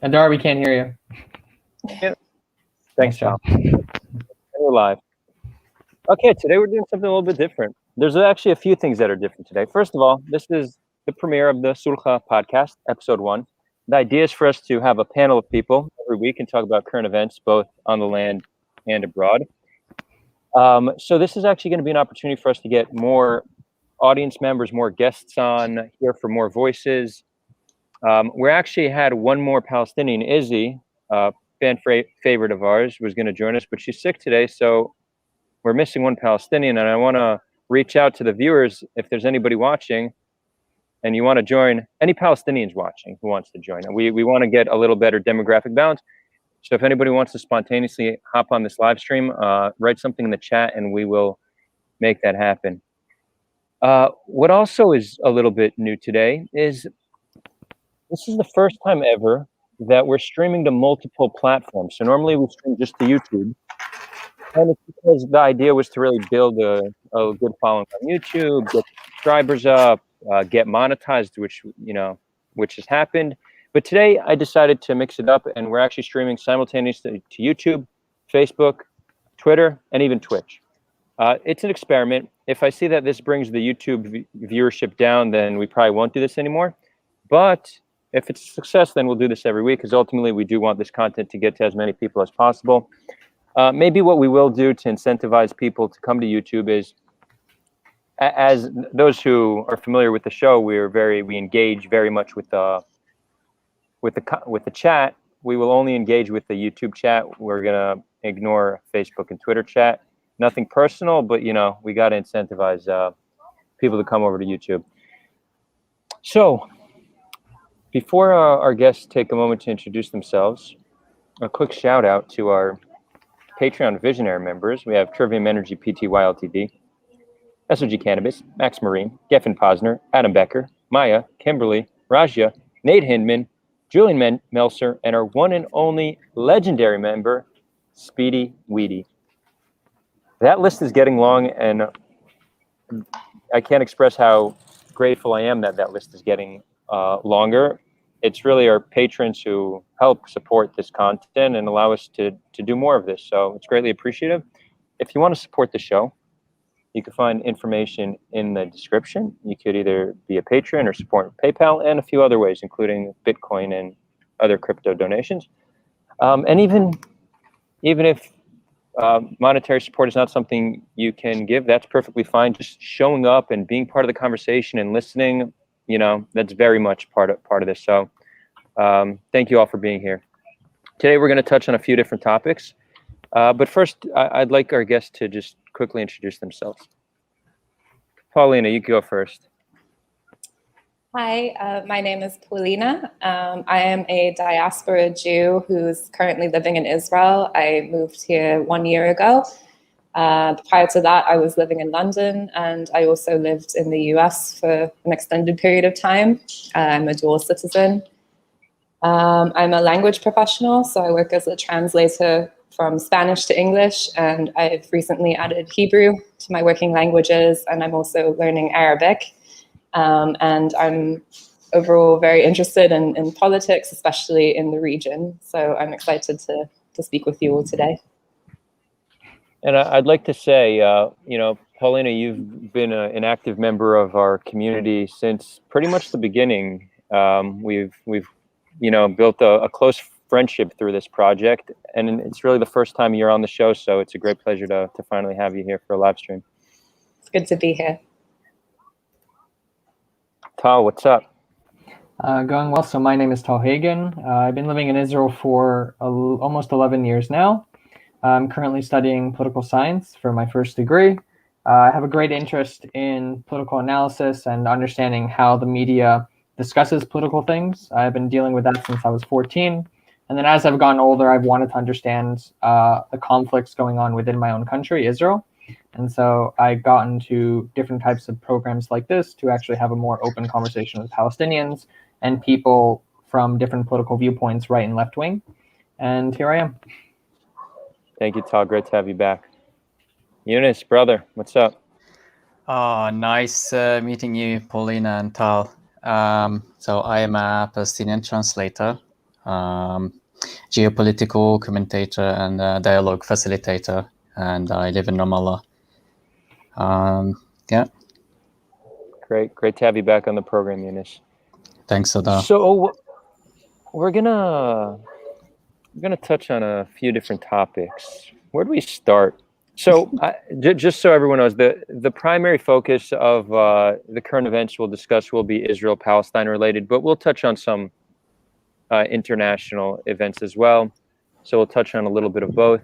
Adar, we can't hear Yeah. you. Thanks, Nice job. Tom. We're live. Okay, today we're doing something a little bit different. There's actually a few things that are different today. First of all, this is the premiere of the Sulha Podcast, episode 1. The idea is for us to have a panel of people every week and talk about current events, both on the land and abroad. So this is actually going to be an opportunity for us to get more audience members, more guests on, hear from more voices. We actually had one more Palestinian, Izzy, fan favorite of ours, was going to join us, but she's sick today, so we're missing one Palestinian, and I want to reach out to the viewers if there's anybody watching and you want to join, any Palestinians watching who wants to join. We want to get a little better demographic balance. So if anybody wants to spontaneously hop on this live stream, write something in the chat and we will make that happen. What also is a little bit new today is this is the first time ever that we're streaming to multiple platforms. So normally we stream just to YouTube. And it's because the idea was to really build a good following on YouTube, get subscribers up, get monetized, which has happened. But today I decided to mix it up, and we're actually streaming simultaneously to YouTube, Facebook, Twitter, and even Twitch. It's an experiment. If I see that this brings the YouTube viewership down, then we probably won't do this anymore. But if it's a success, then we'll do this every week, because ultimately we do want this content to get to as many people as possible. Maybe what we will do to incentivize people to come to YouTube is, as those who are familiar with the show, we engage very much with the chat. We will only engage with the YouTube chat. We're gonna ignore Facebook and Twitter chat. Nothing personal, but we got to incentivize people to come over to YouTube. So, before our guests take a moment to introduce themselves, a quick shout out to our Patreon Visionaire members. We have Trivium Energy Pty Ltd, SOG Cannabis, Max Marine, Geffen Posner, Adam Becker, Maya, Kimberly, Raja, Nate Hindman, Julian Melser, and our one and only legendary member, Speedy Weedy. That list is getting long, and I can't express how grateful I am that that list is getting longer. It's really our patrons who help support this content and allow us to do more of this. So it's greatly appreciative. If you want to support the show, you can find information in the description. You could either be a patron or support PayPal and a few other ways, including Bitcoin and other crypto donations. And even if monetary support is not something you can give, that's perfectly fine. Just showing up and being part of the conversation and listening, that's very much part of this. So thank you all for being here. Today we're going to touch on a few different topics. But first, I'd like our guests to just quickly introduce themselves. Paulina, you can go first. Hi, my name is Paulina. I am a diaspora Jew who's currently living in Israel. I moved here 1 year ago. Prior to that, I was living in London, and I also lived in the US for an extended period of time. I'm a dual citizen. I'm a language professional, so I work as a translator from Spanish to English, and I've recently added Hebrew to my working languages, and I'm also learning Arabic. And I'm overall very interested in politics, especially in the region. So I'm excited to speak with you all today. And I'd like to say, Paulina, you've been an active member of our community since pretty much the beginning. We've built a close friendship through this project, and it's really the first time you're on the show, so it's a great pleasure to finally have you here for a live stream. It's good to be here. Tal, what's up? Going well. So my name is Tal Hagen. I've been living in Israel for almost 11 years now. I'm currently studying political science for my first degree. I have a great interest in political analysis and understanding how the media discusses political things. I've been dealing with that since I was 14. And then as I've gotten older, I've wanted to understand the conflicts going on within my own country, Israel. And so I got into different types of programs like this to actually have a more open conversation with Palestinians and people from different political viewpoints, right and left wing. And here I am. Thank you, Tal. Great to have you back. Eunice, brother, what's up? Nice meeting you, Paulina and Tal. So I am a Palestinian translator. geopolitical commentator and dialogue facilitator, and I live in Ramallah. Yeah. Great to have you back on the program, Yunus. Thanks, Adar. So we're gonna touch on a few different topics. Where do we start? So just so everyone knows, the primary focus of the current events we'll discuss will be Israel-Palestine related, but we'll touch on some international events as well. So we'll touch on a little bit of both.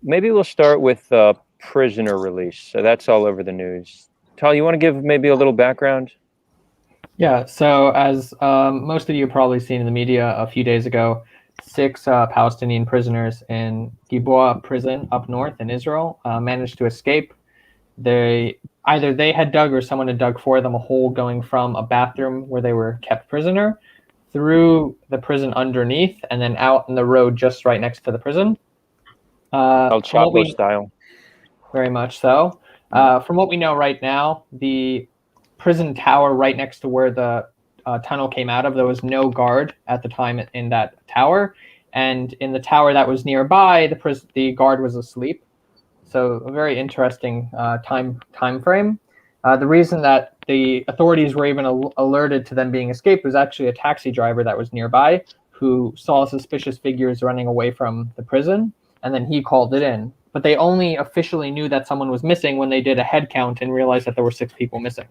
Maybe we'll start with prisoner release. So that's all over the news. Tal, you want to give maybe a little background? Yeah, so as most of you have probably seen in the media a few days ago, 6 Palestinian prisoners in Gilboa prison up north in Israel managed to escape. Either they had dug or someone had dug for them a hole going from a bathroom where they were kept prisoner through the prison underneath and then out in the road just right next to the prison. El Chapo style. Very much so. From what we know right now, the prison tower right next to where the tunnel came out of, there was no guard at the time in that tower, and in the tower that was nearby, the guard was asleep. So a very interesting time frame. The reason that the authorities were even alerted to them being escaped was actually a taxi driver that was nearby who saw suspicious figures running away from the prison, and then he called it in. But they only officially knew that someone was missing when they did a head count and realized that there were 6 people missing.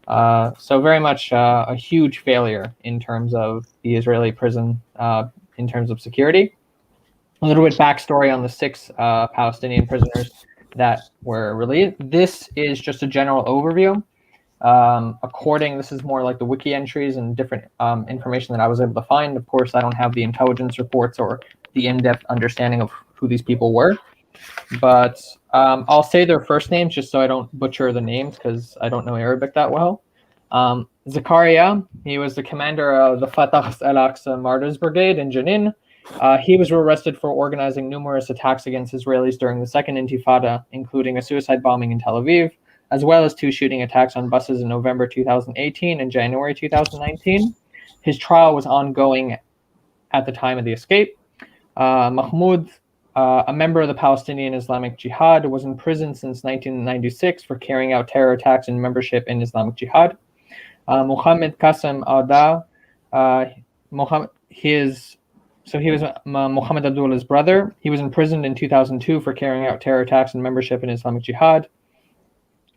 So very much a huge failure in terms of the Israeli prison, in terms of security. A little bit backstory on the 6 Palestinian prisoners that were released. This is just a general overview. This is more like the wiki entries and different information that I was able to find. Of course, I don't have the intelligence reports or the in-depth understanding of who these people were. But I'll say their first names just so I don't butcher the names because I don't know Arabic that well. Zakaria, he was the commander of the Fatah's Al-Aqsa Martyrs Brigade in Jenin. He was arrested for organizing numerous attacks against Israelis during the Second Intifada, including a suicide bombing in Tel Aviv, as well as 2 shooting attacks on buses in November 2018 and January 2019. His trial was ongoing at the time of the escape. Mahmoud, a member of the Palestinian Islamic Jihad, was in prison since 1996 for carrying out terror attacks and membership in Islamic Jihad. Mohammed Qasem Adar, he was Muhammad Abdullah's brother. He was imprisoned in 2002 for carrying out terror attacks and membership in Islamic Jihad.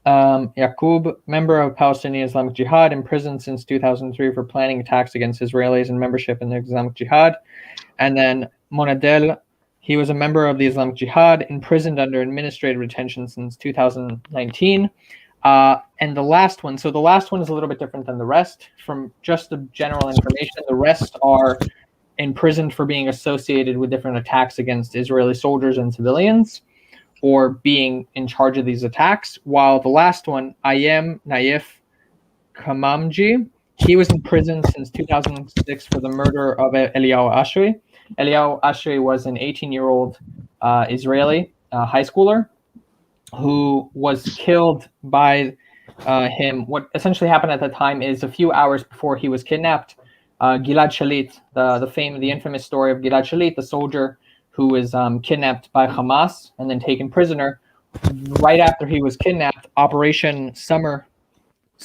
Yaqub, member of Palestinian Islamic Jihad, imprisoned since 2003 for planning attacks against Israelis and membership in the Islamic Jihad. And then Monadel, he was a member of the Islamic Jihad, imprisoned under administrative detention since 2019. And the last one is a little bit different than the rest. From just the general information, the rest are imprisoned for being associated with different attacks against Israeli soldiers and civilians, or being in charge of these attacks, while the last one, Ayem Naif Kamamji, he was in prison since 2006 for the murder of Eliyahu Ashri. Eliyahu Ashri was an 18-year-old Israeli high schooler who was killed by him. What essentially happened at the time is a few hours before he was kidnapped, Gilad Shalit, the infamous story of Gilad Shalit, the soldier who was kidnapped by Hamas and then taken prisoner. Right after he was kidnapped, Operation Summer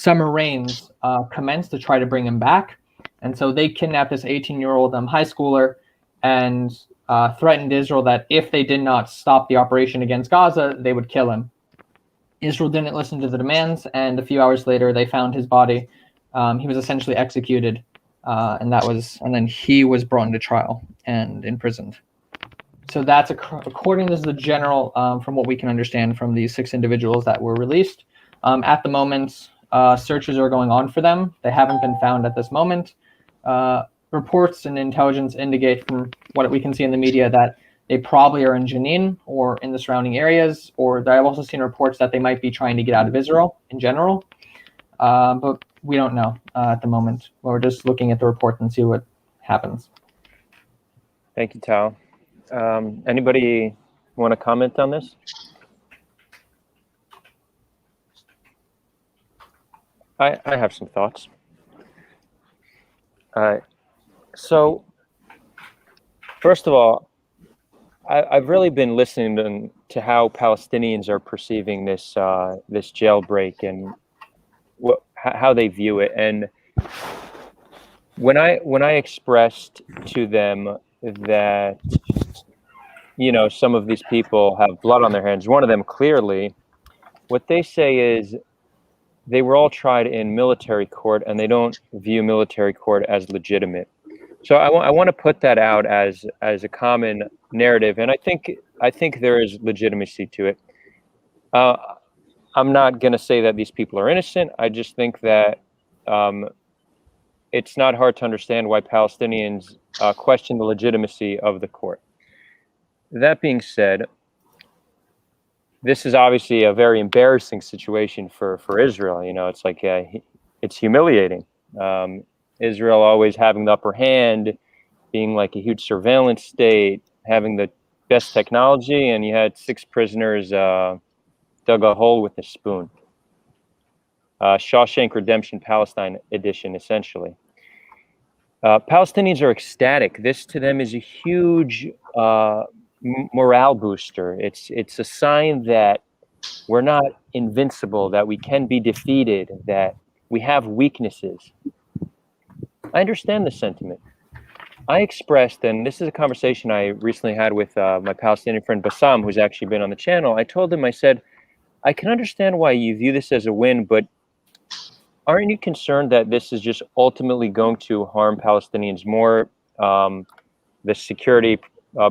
Rains commenced to try to bring him back. And so they kidnapped this 18-year-old high schooler and threatened Israel that if they did not stop the operation against Gaza, they would kill him. Israel didn't listen to the demands, and a few hours later, they found his body. He was essentially executed, and then he was brought into trial and imprisoned. So that's according to the general, from what we can understand from these 6 individuals that were released. At the moment, searches are going on for them. They haven't been found at this moment. Reports and intelligence indicate from what we can see in the media that they probably are in Jenin or in the surrounding areas, or I've also seen reports that they might be trying to get out of Israel in general. But we don't know at the moment. We're just looking at the report and see what happens. Thank you, Tal. Anybody want to comment on this? I have some thoughts. So, first of all, I've really been listening to how Palestinians are perceiving this this jailbreak and how they view it. And when I expressed to them that, you know, some of these people have blood on their hands, one of them clearly, what they say is they were all tried in military court and they don't view military court as legitimate. So I want to put that out as a common narrative, and I think there is legitimacy to it. I'm not going to say that these people are innocent. I just think that it's not hard to understand why Palestinians question the legitimacy of the court. That being said, this is obviously a very embarrassing situation for Israel. You know, it's like it's humiliating. Israel always having the upper hand, being like a huge surveillance state, having the best technology, and you had 6 prisoners dug a hole with a spoon. Shawshank Redemption Palestine edition, essentially. Palestinians are ecstatic. This to them is a huge morale booster. It's a sign that we're not invincible, that we can be defeated, that we have weaknesses. I understand the sentiment. I expressed, and this is a conversation I recently had with my Palestinian friend Bassam, who's actually been on the channel. I told him, I said, I can understand why you view this as a win, but aren't you concerned that this is just ultimately going to harm Palestinians more? The security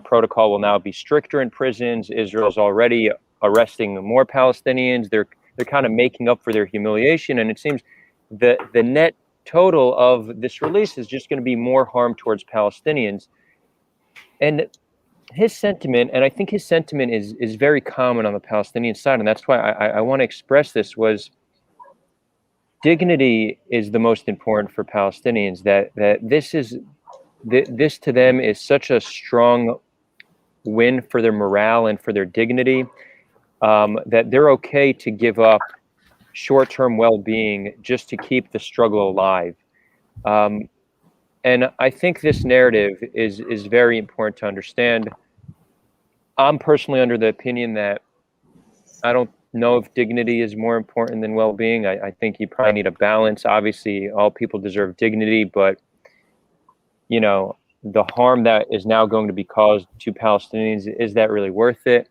protocol will now be stricter in prisons. Israel's already arresting more Palestinians. They're kind of making up for their humiliation, and it seems the net total of this release is just going to be more harm towards Palestinians. And his sentiment, and I think his sentiment is very common on the Palestinian side, and that's why I want to express this, was dignity is the most important for Palestinians. That this to them is such a strong win for their morale and for their dignity, that they're okay to give up short-term well-being just to keep the struggle alive. And I think this narrative is very important to understand. I'm personally under the opinion that I don't know if dignity is more important than well-being. I think you probably need a balance. Obviously, all people deserve dignity, but you know, the harm that is now going to be caused to Palestinians, is that really worth it?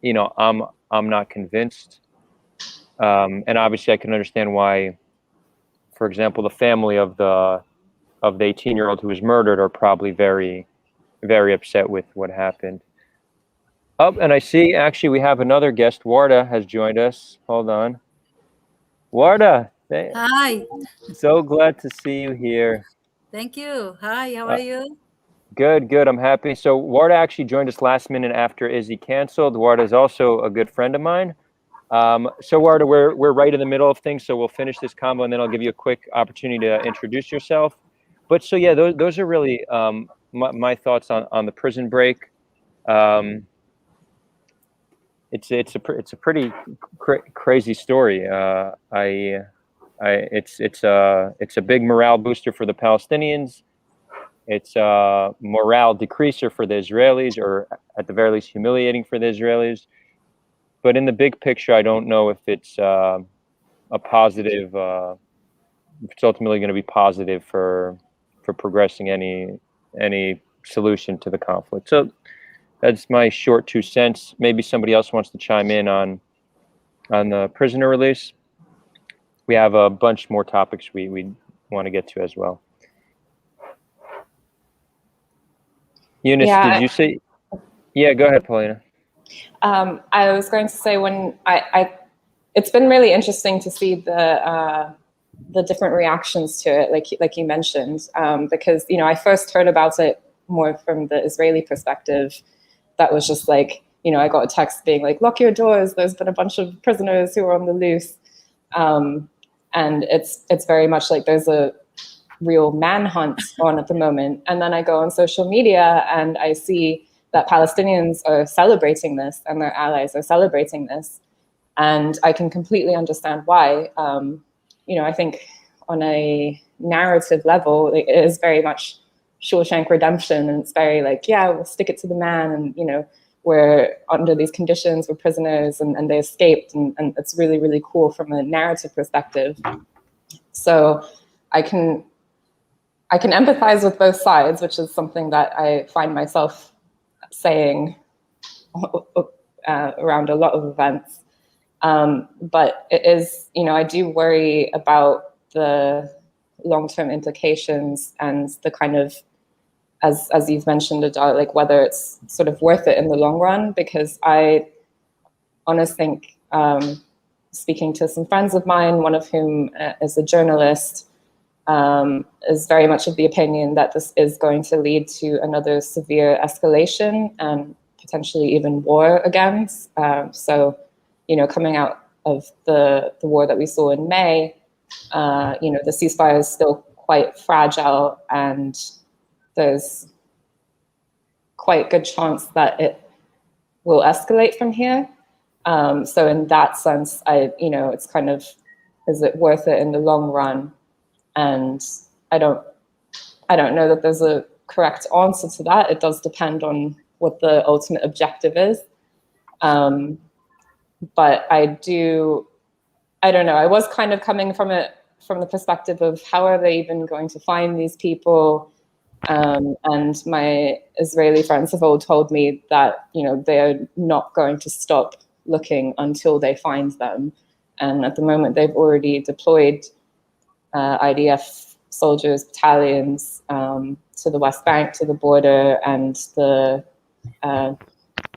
You know, I'm not convinced. And obviously, I can understand why, for example, the family of the 18-year-old who was murdered are probably very, very upset with what happened. Oh, and I see actually we have another guest. Warda has joined us. Hold on. Warda. Hi. So glad to see you here. Thank you. Hi, how are you? Good. I'm happy. So Warda actually joined us last minute after Izzy canceled. Warda is also a good friend of mine. So Warda, we're right in the middle of things, so we'll finish this combo and then I'll give you a quick opportunity to introduce yourself. But so yeah, those are really my thoughts on the prison break. It's a pretty crazy story. It's a big morale booster for the Palestinians. It's a morale decreaser for the Israelis, or at the very least humiliating for the Israelis. But in the big picture, I don't know if it's a positive. If it's ultimately going to be positive for progressing any solution to the conflict. So that's my short 2 cents. Maybe somebody else wants to chime in on the prisoner release. We have a bunch more topics we want to get to as well. Eunice, did you say? Yeah, go ahead, Paulina. I was going to say, when it's been really interesting to see the different reactions to it, like you mentioned, because I first heard about it more from the Israeli perspective. That was just like, I got a text being like, lock your doors. There's been a bunch of prisoners who are on the loose. And it's very much like there's a real manhunt on at the moment. And then I go on social media and I see that Palestinians are celebrating this and their allies are celebrating this. And I can completely understand why. I think on a narrative level, it is very much Shawshank Redemption, and it's very like, yeah, we'll stick it to the man, and we're under these conditions, we're prisoners, and they escaped, and it's really, really cool from a narrative perspective. So I can empathize with both sides, which is something that I find myself saying around a lot of events. But it is, I do worry about the long-term implications and the kind of, as you've mentioned, Adar, like whether it's sort of worth it in the long run, because I honestly think, speaking to some friends of mine, one of whom is a journalist, is very much of the opinion that this is going to lead to another severe escalation and potentially even war again. So, coming out of the war that we saw in May, the ceasefire is still quite fragile, and there's quite good chance that it will escalate from here. So in that sense, it's kind of, is it worth it in the long run? And I don't know that there's a correct answer to that. It does depend on what the ultimate objective is. But I don't know. I was kind of coming from the perspective of how are they even going to find these people? And my Israeli friends have all told me that, they are not going to stop looking until they find them. And at the moment, they've already deployed IDF soldiers, battalions to the West Bank, to the border, and the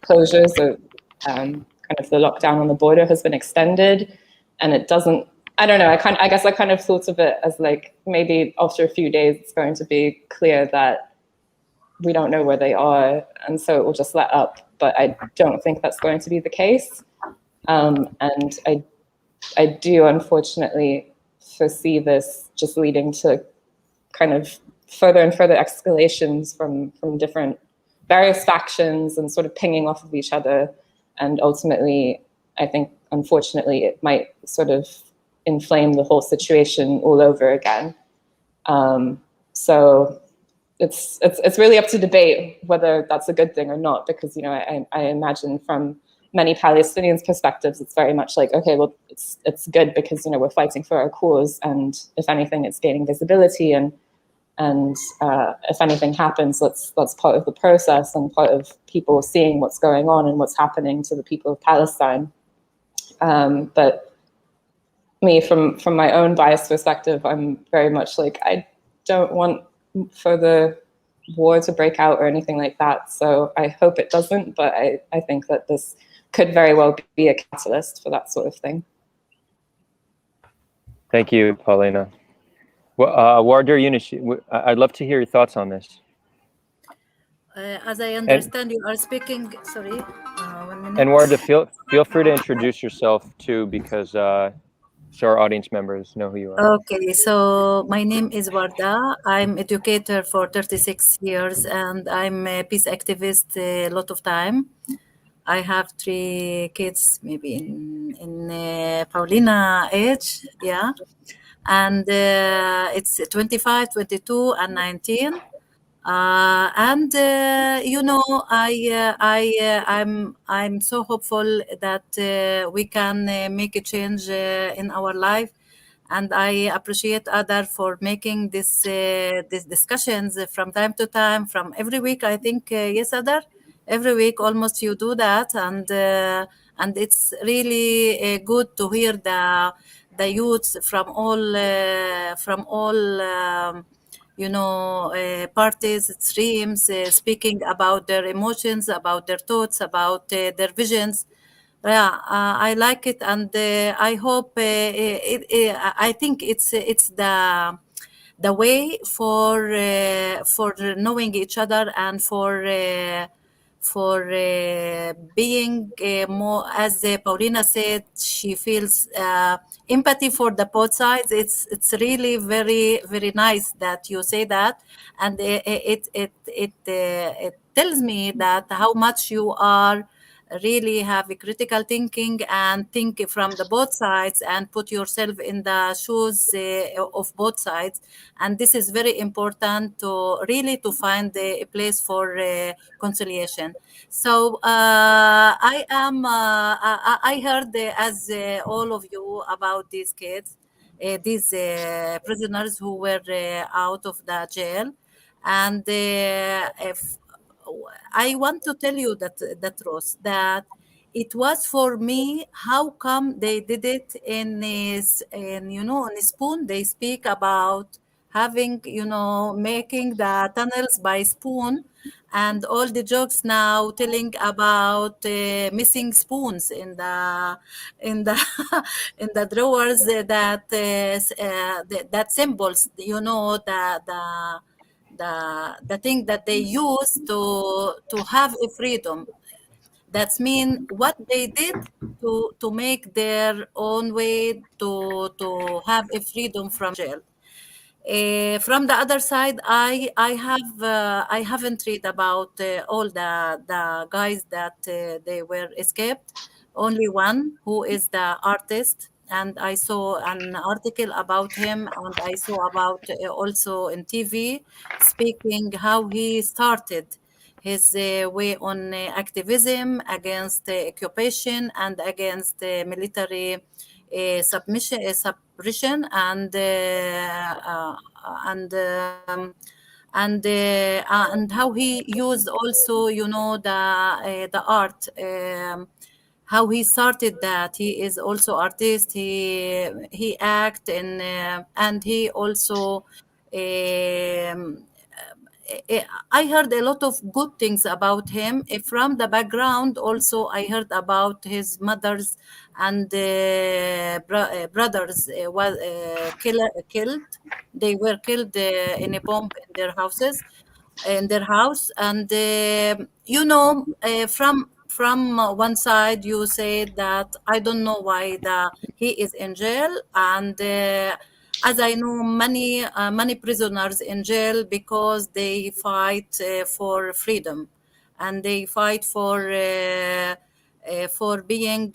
closures of kind of the lockdown on the border has been extended. And it doesn't, I don't know, I guess I kind of thought of it as like, maybe after a few days, it's going to be clear that we don't know where they are. And so it will just let up. But I don't think that's going to be the case. And I do, unfortunately, foresee this just leading to kind of further and further escalations from different various factions and sort of pinging off of each other. And ultimately, I think, unfortunately, it might sort of inflame the whole situation all over again. So it's really up to debate whether that's a good thing or not, because, I imagine from many Palestinians' perspectives, it's very much like, okay, well, it's good because, we're fighting for our cause, and if anything, it's gaining visibility, and if anything happens, that's part of the process and part of people seeing what's going on and what's happening to the people of Palestine. But me, from my own biased perspective, I'm very much like, I don't want further war to break out or anything like that. So I hope it doesn't, but I think that this could very well be a catalyst for that sort of thing. Thank you, Paulina. Well, Warder Yunus, I'd love to hear your thoughts on this. As I understand, you are speaking. Sorry, 1 minute. And Warder, feel free to introduce yourself too, because so our audience members know who you are. Okay, so my name is Warda. I'm educator for 36 years, and I'm a peace activist a lot of time. I have 3 kids, maybe in Paulina age, yeah. And it's 25, 22, and 19. And I'm so hopeful that we can make a change in our life, and I appreciate Adar for making these discussions from time to time, from every week. I think yes, Adar, every week almost you do that, and it's really good to hear the youths from all parties, streams, speaking about their emotions, about their thoughts, about their visions. Yeah, I like it, and I hope I think it's the way for knowing each other, and for being more, as Paulina said, she feels empathy for the both sides. It's really very, very nice that you say that, and it tells me that how much you are really have a critical thinking and think from the both sides and put yourself in the shoes of both sides. And this is very important to really to find a place for conciliation. So I heard as all of you about these kids, these prisoners who were out of the jail. And if I want to tell you that the truth that it was for me. How come they did it in this? In on a spoon, they speak about having making the tunnels by spoon, and all the jokes now telling about missing spoons in the in the drawers that symbols the thing that they use to have a freedom. That's mean what they did to make their own way to have a freedom from jail. From the other side, I haven't read about all the guys that they were escaped. Only one who is the artist, and I saw an article about him, and I saw about also in TV speaking how he started his way on activism against occupation and against military suppression and and how he used also the art, how he started that. He is also artist. He act and he also I heard a lot of good things about him. From the background, also, I heard about his mothers and brothers was killed. They were killed in a bomb in their houses, in their house. And from one side, you say that I don't know why he is in jail, and as I know, many prisoners in jail because they fight for freedom, and they fight for being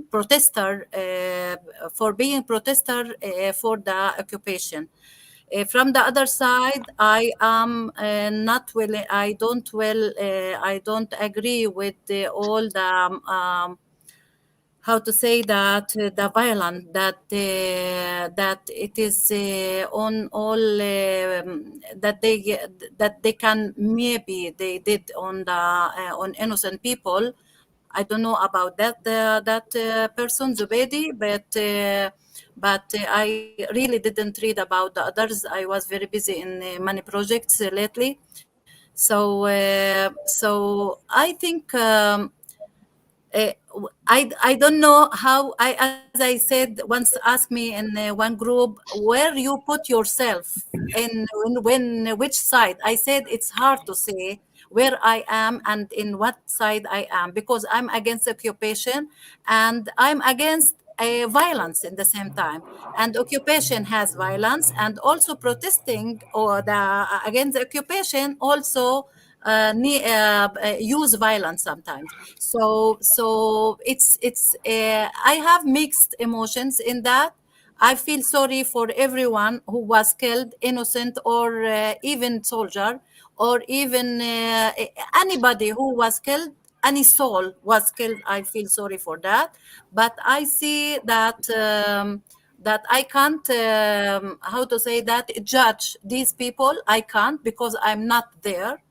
protester, for being protester for the occupation. From the other side, I am not willing. I don't agree with all the how to say that the violence that it is on all that they can maybe they did on innocent people. I don't know about that person Zubeidi, but I really didn't read about the others. I was very busy in many projects lately, so I think. I don't know how as I said once asked me in one group where you put yourself in which side. I said it's hard to say where I am and in what side I am, because I'm against occupation and I'm against violence in the same time, and occupation has violence, and also protesting or the against the occupation also use violence sometimes. So I have mixed emotions in that. I feel sorry for everyone who was killed, innocent or even soldier, or even anybody who was killed, any soul was killed. I feel sorry for that, but I see that I can't, how to say that, judge these people. I can't because I'm not there,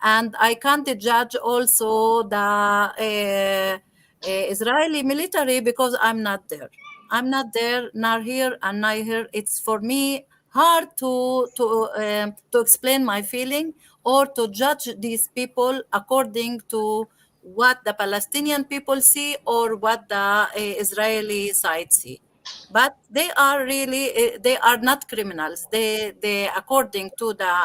and I can't judge also the Israeli military because I'm not there. I'm not there, nor here and nor here. It's for me hard to explain my feeling or to judge these people according to what the Palestinian people see or what the Israeli side see. But they are really they are not criminals. They according to the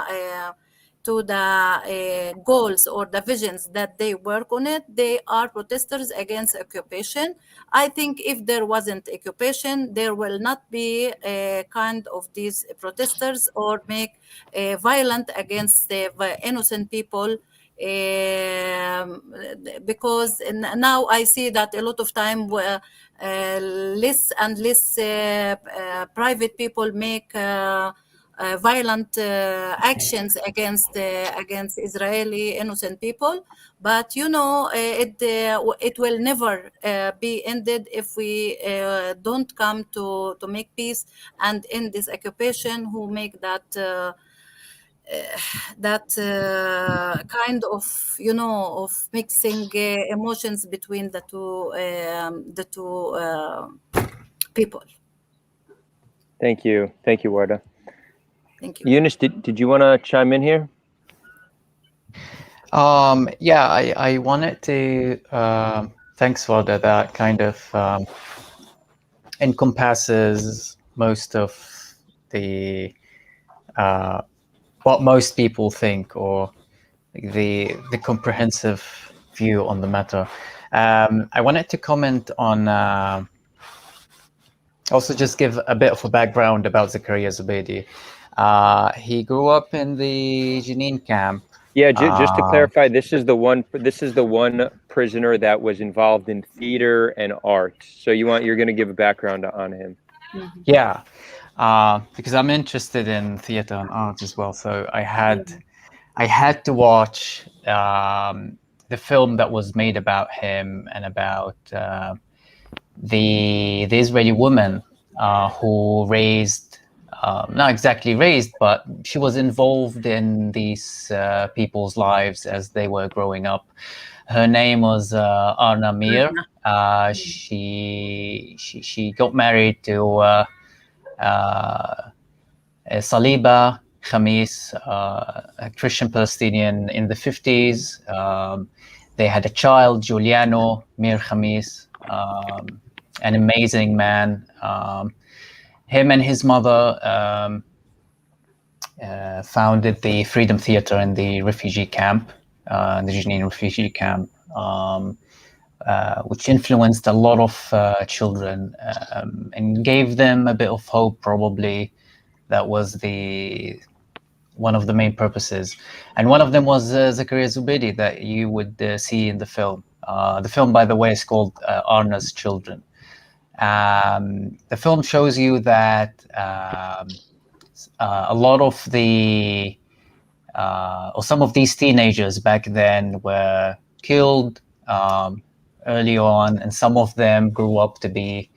goals or the visions that they work on it, they are protesters against occupation. I think if there wasn't occupation, there will not be a kind of these protesters or make violent against the innocent people because now I see that a lot of time less and less private people make violent actions against Israeli innocent people. But it will never be ended if we don't come to make peace and end this occupation, who make that kind of of mixing emotions between the two people. Thank you, Warda. Thank you. Eunice, did you want to chime in here? Yeah, I wanted to thanks for that kind of encompasses most of the what most people think, or the comprehensive view on the matter. I wanted to comment on also just give a bit of a background about Zakaria Zubeidi. He grew up in the Jenin camp. Yeah, just to clarify, this is the one prisoner that was involved in theater and art. So you're going to give a background on him. Mm-hmm. Yeah, because I'm interested in theater and art as well. So I had to watch the film that was made about him and about the Israeli woman who raised. Not exactly raised, but she was involved in these people's lives as they were growing up. Her name was Arna Mir. She got married to Saliba Khamis, a Christian Palestinian in the 50s. They had a child, Giuliano Mir Khamis, an amazing man. Him and his mother founded the Freedom Theater in the refugee camp, the Jenin refugee camp, which influenced a lot of children and gave them a bit of hope, probably. That was one of the main purposes. And one of them was Zakaria Zubeidi that you would see in the film. The film, by the way, is called Arna's Children. The film shows you that a lot of or some of these teenagers back then were killed early on, and some of them grew up to be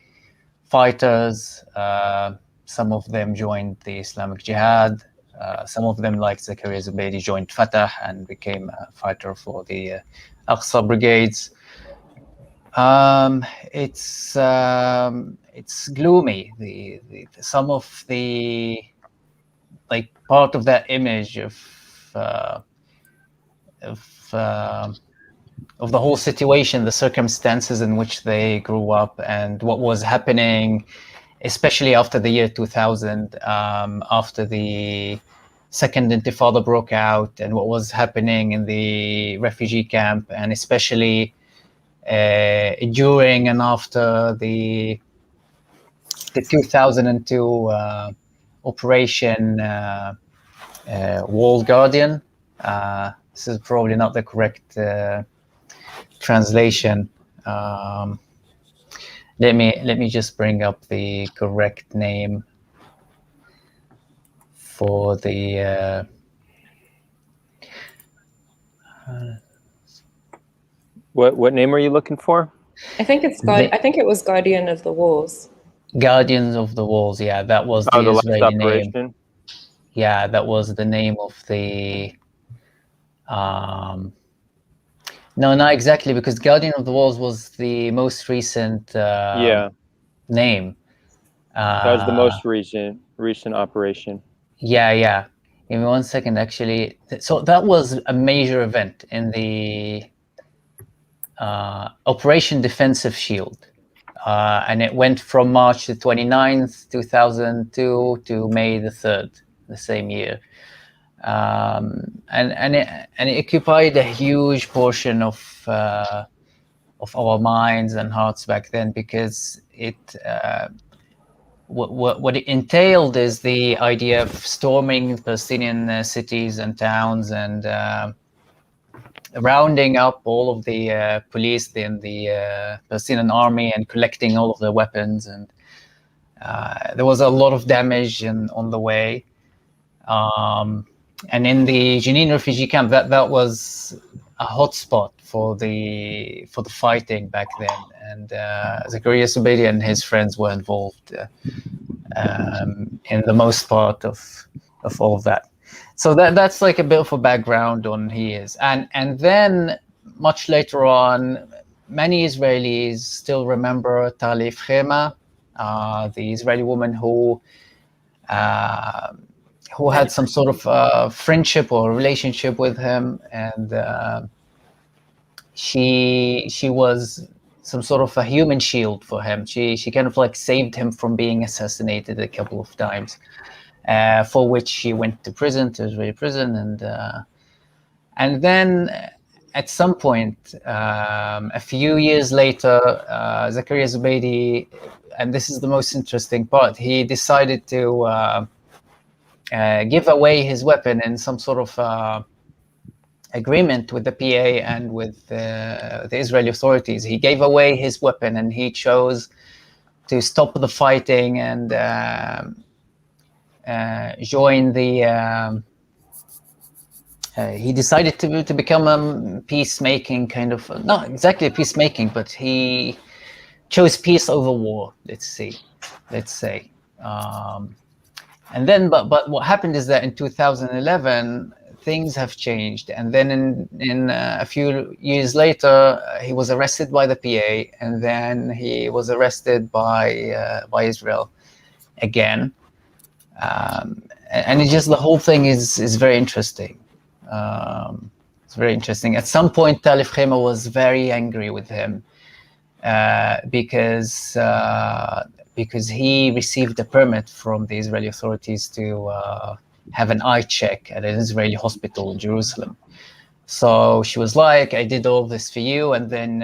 fighters. Some of them joined the Islamic Jihad. Some of them, like Zakaria Zubeidi, joined Fatah and became a fighter for the Aqsa brigades. It's gloomy. Some of the part of that image of the whole situation, the circumstances in which they grew up, and what was happening, especially after the year 2000, after the second Intifada broke out, and what was happening in the refugee camp, and especially during and after the 2002 Operation Walled Guardian. This is probably not the correct translation. Let me just bring up the correct name for the. What name are you looking for? I think it was Guardian of the Walls. Guardians of the Walls. Yeah, that was the Israeli name. Yeah, that was the name of the. No, not exactly, because Guardian of the Walls was the most recent name. That was the most recent operation. Yeah. Give me 1 second, actually. So that was a major event in the Operation Defensive Shield. And it went from March the 29th, 2002 to May the 3rd, the same year. And it occupied a huge portion of our minds and hearts back then, because it what it entailed is the idea of storming Palestinian cities and towns, and rounding up all of the police in the Palestinian army and collecting all of their weapons, and there was a lot of damage on the way. And in the Jenin refugee camp, that was a hotspot for the fighting back then, and Zakaria Zubeidi and his friends were involved in the most part of all of that. So that's like a bit of a background on who he is, and then much later on, many Israelis still remember Talif Khema, the Israeli woman who had some sort of friendship or relationship with him, and she was some sort of a human shield for him. She kind of like saved him from being assassinated a couple of times, for which she went to Israeli prison, and then at some point, a few years later, Zakaria Zubeidi, and this is the most interesting part, he decided to give away his weapon in some sort of agreement with the PA and with the Israeli authorities. He gave away his weapon and he chose to stop the fighting and join the. He decided to become a peacemaking kind of, not exactly peacemaking, but he chose peace over war. Let's say. And then, but what happened is that in 2011, things have changed. And then in a few years later, he was arrested by the PA, and then he was arrested by Israel again. And it's just, the whole thing is very interesting. It's very interesting. At some point, Talif Khema was very angry with him because he received a permit from the Israeli authorities to have an eye check at an Israeli hospital in Jerusalem. So she was like, I did all this for you, and then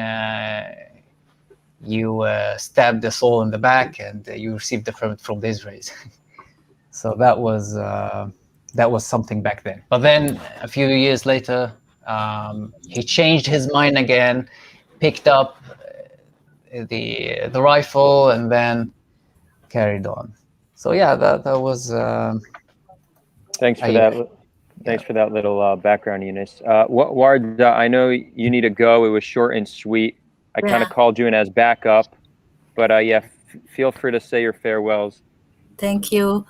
you stabbed us all in the back, and you received the permit from the Israelis. So that was something back then. But then a few years later, he changed his mind again, picked up the rifle, and then carried on. So yeah, that was. Thanks for that. Thanks for that little background, Eunice. Ward, I know you need to go. It was short and sweet. I kind of called you in as backup, but feel free to say your farewells. Thank you.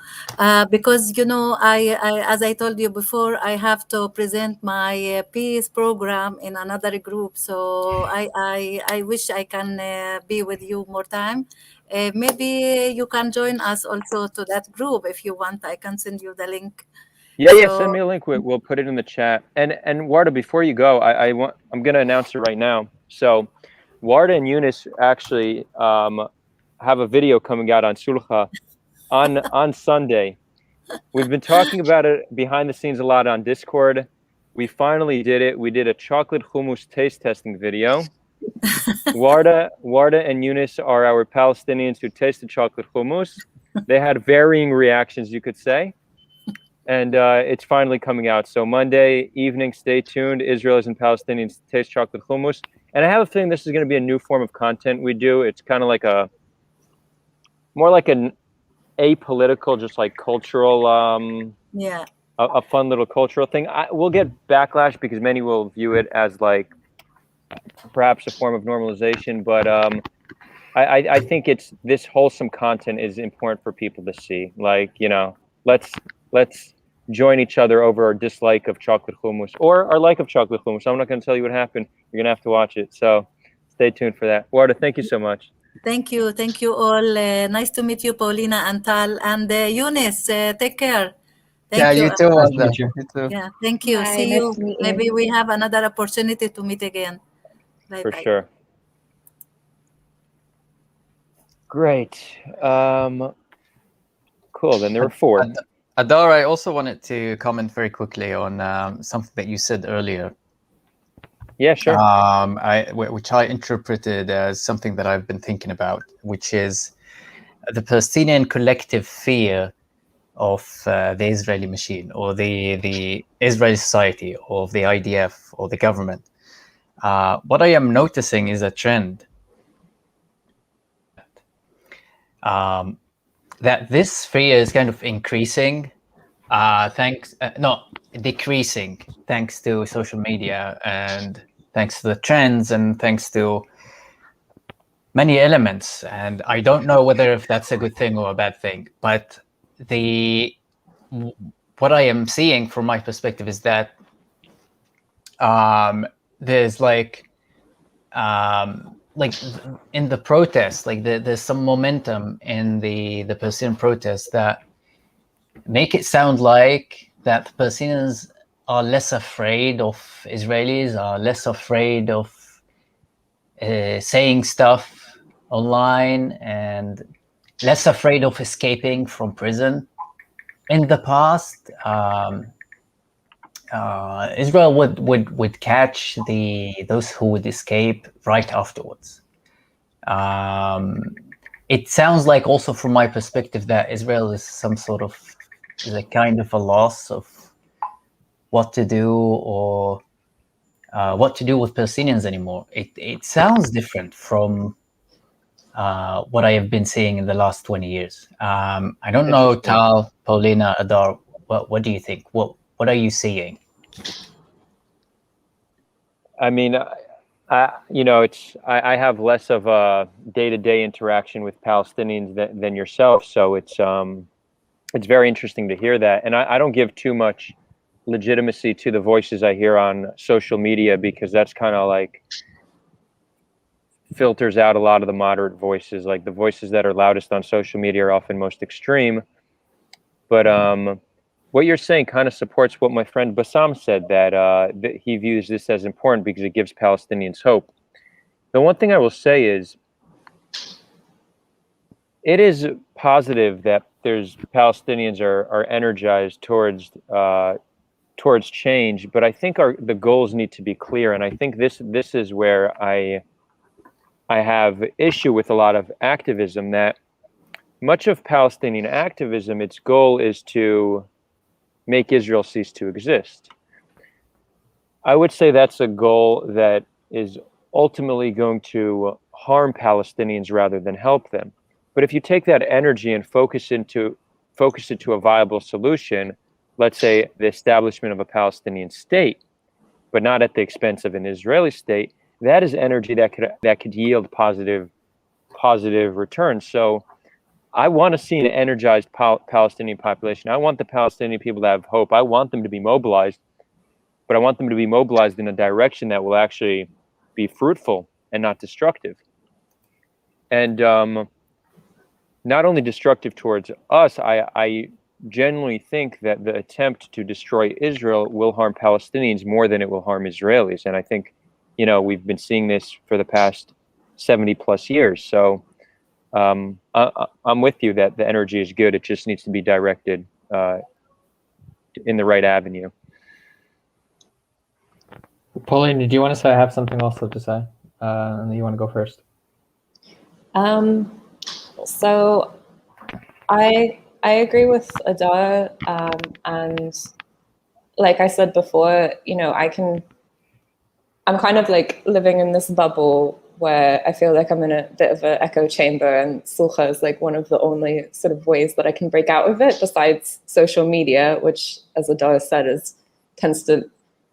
Because, I as I told you before, I have to present my peace program in another group. So I wish I can be with you more time. Maybe you can join us also to that group if you want. I can send you the link. Yeah, send me a link. We'll put it in the chat. And Warda, before you go, I'm going to announce it right now. So Warda and Eunice actually have a video coming out on Sulha on Sunday. We've been talking about it behind the scenes a lot on Discord. We finally did it. We did a chocolate hummus taste testing video. Warda and Eunice are our Palestinians who tasted chocolate hummus. They had varying reactions, you could say. And it's finally coming out. So Monday evening, stay tuned. Israelis and Palestinians taste chocolate hummus. And I have a feeling this is going to be a new form of content we do. It's kind of like more like an apolitical, just like cultural, a fun little cultural thing. We'll get backlash because many will view it as like perhaps a form of normalization, but I think it's this wholesome content is important for people to see. Like, let's join each other over our dislike of chocolate hummus or our like of chocolate hummus. I'm not going to tell you what happened. You're going to have to watch it. So stay tuned for that. Warda, thank you so much. Thank you all. Nice to meet you, Paulina and Tal, and Eunice. Take care. Thank you. You too. Nice to meet you. Yeah, thank you. Bye, See nice you. to meet you. Maybe we have another opportunity to meet again. Bye. For sure. Great. Cool. Then there were 4. Adar, I also wanted to comment very quickly on something that you said earlier. Yeah, sure. Which I interpreted as something that I've been thinking about, which is the Palestinian collective fear of the Israeli machine or the Israeli society or the IDF or the government. what I am noticing is a trend. That this fear is kind of increasing, decreasing thanks to social media and thanks to the trends and thanks to many elements. And I don't know whether if that's a good thing or a bad thing, but what I am seeing from my perspective is that there's like in the protests, like there's some momentum in the Palestinian protests that make it sound like that the Palestinians are less afraid of Israelis, are less afraid of saying stuff online, and less afraid of escaping from prison. In the past, Israel would catch those who would escape right afterwards. It sounds like, also from my perspective, that Israel is a kind of a loss of what to do or what to do with Palestinians anymore. It sounds different from what I have been seeing in the last 20 years. I don't know, Tal, Paulina, Adar, what do you think? What are you seeing? I mean, I have less of a day-to-day interaction with Palestinians than yourself, so it's very interesting to hear that. And I don't give too much legitimacy to the voices I hear on social media, because that's kind of like filters out a lot of the moderate voices. Like the voices that are loudest on social media are often most extreme. But what you're saying kind of supports what my friend Bassam said, that he views this as important because it gives Palestinians hope. The one thing I will say is, it is positive that there's Palestinians are energized towards change, but I think the goals need to be clear, and I think this is where I have issue with a lot of activism. That much of Palestinian activism, its goal is to make Israel cease to exist. I would say that's a goal that is ultimately going to harm Palestinians rather than help them. But if you take that energy and focus it to a viable solution, let's say the establishment of a Palestinian state, but not at the expense of an Israeli state, that is energy that could yield positive returns. So I want to see an energized Palestinian population. I want the Palestinian people to have hope. I want them to be mobilized, but I want them to be mobilized in a direction that will actually be fruitful and not destructive. And not only destructive towards us, I genuinely think that the attempt to destroy Israel will harm Palestinians more than it will harm Israelis. And I think, we've been seeing this for the past 70 plus years. So I'm with you that the energy is good. It just needs to be directed in the right avenue. Pauline, do you want to say? I have something also to say, and you want to go first? So I agree with Adar, and like I said before, I'm kind of like living in this bubble where I feel like I'm in a bit of an echo chamber, and Sulha is like one of the only sort of ways that I can break out of it, besides social media, which, as Adar said, tends to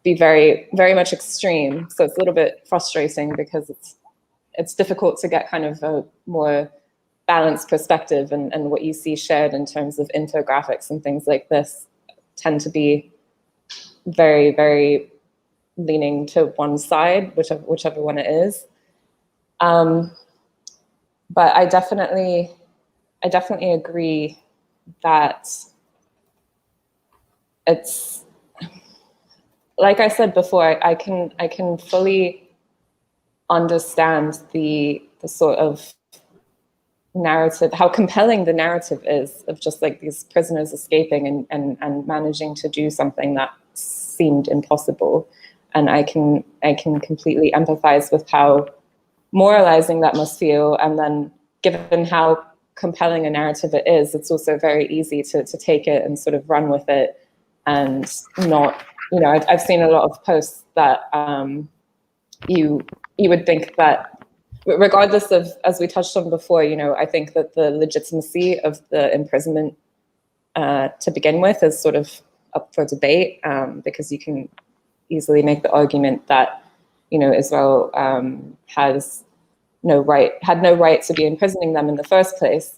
be very, very much extreme. So it's a little bit frustrating because it's difficult to get kind of a more balanced perspective, and what you see shared in terms of infographics and things like this tend to be very, very leaning to one side, whichever one it is. But I definitely agree that it's, like I said before, I can fully understand the sort of narrative, how compelling the narrative is of just like these prisoners escaping and managing to do something that seemed impossible. And I can completely empathize with how moralizing that must feel. And then given how compelling a narrative it is, it's also very easy to take it and sort of run with it and not, I've seen a lot of posts that you would think that, regardless of, as we touched on before, I think that the legitimacy of the imprisonment to begin with is sort of up for debate, because you can easily make the argument that Israel had no right to be imprisoning them in the first place.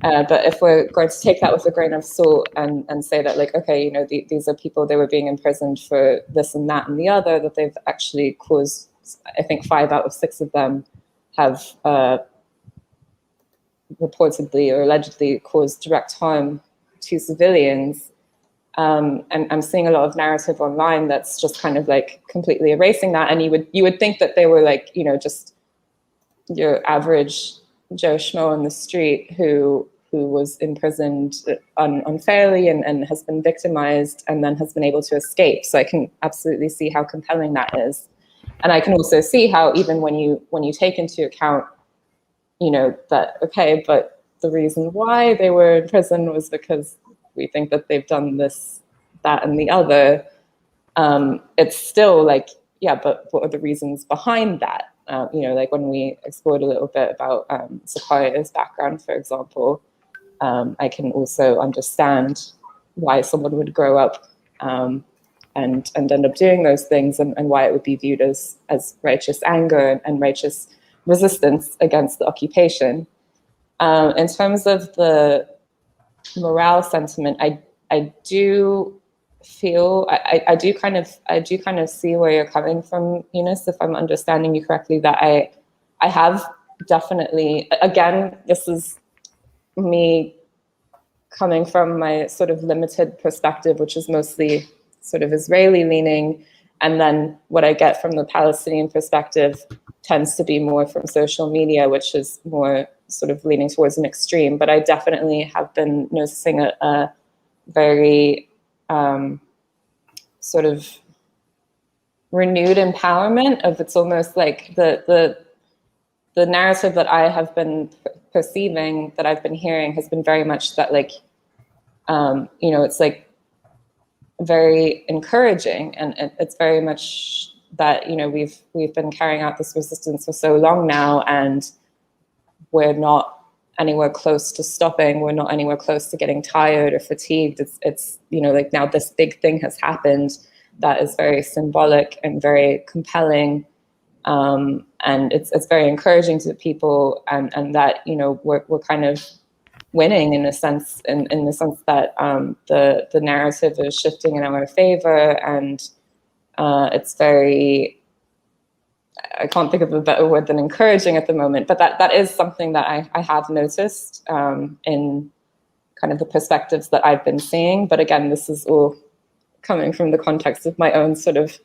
But if we're going to take that with a grain of salt and say that, like, okay, these are people, they were being imprisoned for this and that and the other, that they've actually caused, I think 5 out of 6 of them have reportedly or allegedly caused direct harm to civilians. And I'm seeing a lot of narrative online that's just kind of like completely erasing that. And you would think that they were like, just your average Joe Schmo on the street who was imprisoned unfairly and has been victimized and then has been able to escape. So I can absolutely see how compelling that is. And I can also see how even when you take into account, that, okay, but the reason why they were in prison was because we think that they've done this, that, and the other. It's still like, yeah, but what are the reasons behind that? Like when we explored a little bit about Zakaria's background, for example, I can also understand why someone would grow up and end up doing those things, and why it would be viewed as righteous anger and righteous resistance against the occupation. In terms of the morale sentiment, I do feel I do kind of see where you're coming from, Eunice, if I'm understanding you correctly, that I have definitely, again, this is me coming from my sort of limited perspective, which is mostly sort of Israeli leaning, and then what I get from the Palestinian perspective tends to be more from social media, which is more sort of leaning towards an extreme. But I definitely have been noticing a very sort of renewed empowerment of, it's almost like the narrative that I have been perceiving, that I've been hearing, has been very much that, like, it's like very encouraging, and it's very much that we've been carrying out this resistance for so long now, and we're not anywhere close to stopping. We're not anywhere close to getting tired or fatigued. It's like now this big thing has happened that is very symbolic and very compelling, and it's very encouraging to people, and that we're kind of winning in a sense, in the sense that the narrative is shifting in our favor, and it's very, I can't think of a better word than encouraging at the moment, but that is something that I have noticed in kind of the perspectives that I've been seeing. But again, this is all coming from the context of my own sort of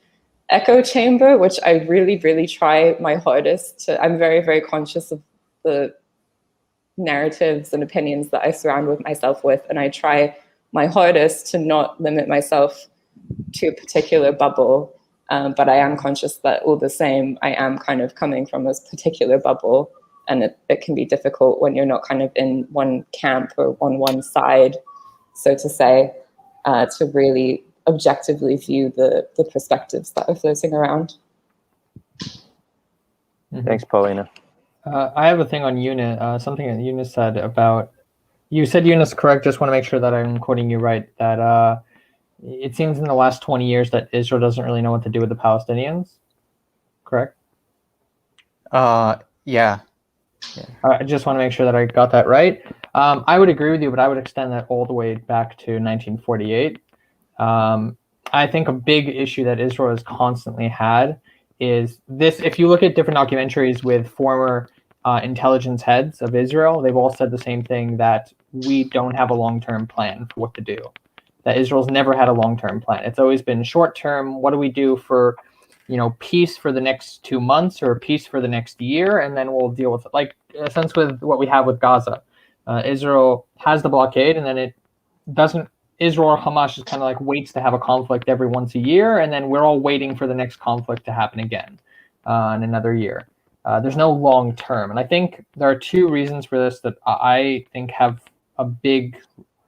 echo chamber, which I really, really try my hardest to, I'm very, very conscious of the narratives and opinions that I surround with myself with, and I try my hardest to not limit myself to a particular bubble. But I am conscious that all the same, I am kind of coming from this particular bubble, and it can be difficult when you're not kind of in one camp or on one side, so to say, to really objectively view the perspectives that are floating around. Thanks, Paulina. I have a thing on Eunice, something that Eunice said about, you said Eunice, correct? Just want to make sure that I'm quoting you right, that it seems in the last 20 years that Israel doesn't really know what to do with the Palestinians, correct? Yeah. I just want to make sure that I got that right. I would agree with you, but I would extend that all the way back to 1948. I think a big issue that Israel has constantly had is this. If you look at different documentaries with former intelligence heads of Israel, they've all said the same thing, that we don't have a long-term plan for what to do. That Israel's never had a long-term plan. It's always been short-term. What do we do for, peace for the next 2 months or peace for the next year, and then we'll deal with it. Like, in a sense, with what we have with Gaza. Israel has the blockade, and then it doesn't. Israel or Hamas just kind of like waits to have a conflict every once a year, and then we're all waiting for the next conflict to happen again in another year. There's no long-term, and I think there are 2 reasons for this that I think have a big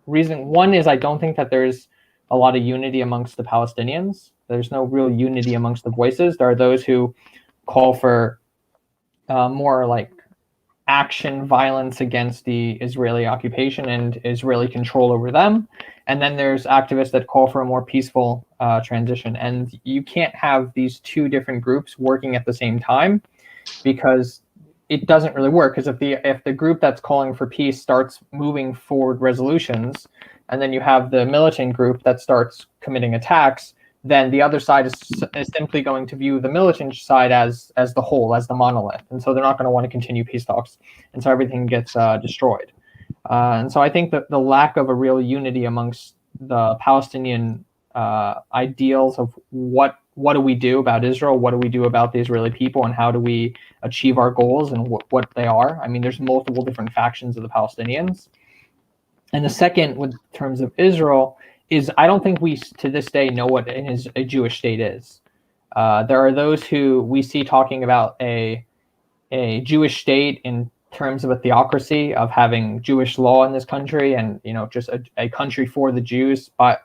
reason. One is I don't think that there's a lot of unity amongst the Palestinians. There's no real unity amongst the voices. There are those who call for more like action violence against the Israeli occupation and Israeli control over them. And then there's activists that call for a more peaceful transition. And you can't have these two different groups working at the same time, because it doesn't really work. Because if the group that's calling for peace starts moving forward resolutions, and then you have the militant group that starts committing attacks, then the other side is simply going to view the militant side as the whole, as the monolith. And so they're not going to want to continue peace talks. And so everything gets destroyed. And so I think that the lack of a real unity amongst the Palestinian ideals of what do we do about Israel, what do we do about the Israeli people, and how do we achieve our goals and what they are. I mean, there's multiple different factions of the Palestinians. And the second, with terms of Israel, is I don't think we to this day know what a Jewish state is. There are those who we see talking about a Jewish state in terms of a theocracy, of having Jewish law in this country, and just a country for the Jews by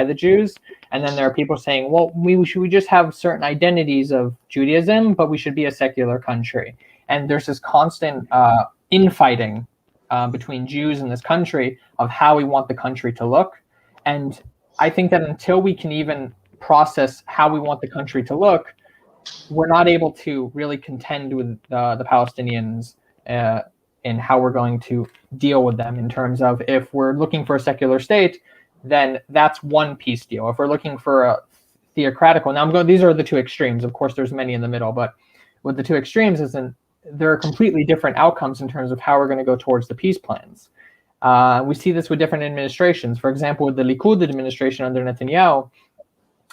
the Jews. And then there are people saying, well, we just have certain identities of Judaism, but we should be a secular country. And there's this constant infighting between Jews in this country of how we want the country to look. And I think that until we can even process how we want the country to look, we're not able to really contend with the Palestinians in how we're going to deal with them, in terms of, if we're looking for a secular state, then that's one peace deal. If we're looking for a theocratical, these are the two extremes. Of course, there's many in the middle, but with the two extremes there are completely different outcomes in terms of how we're going to go towards the peace plans. We see this with different administrations. For example, with the Likud administration under Netanyahu,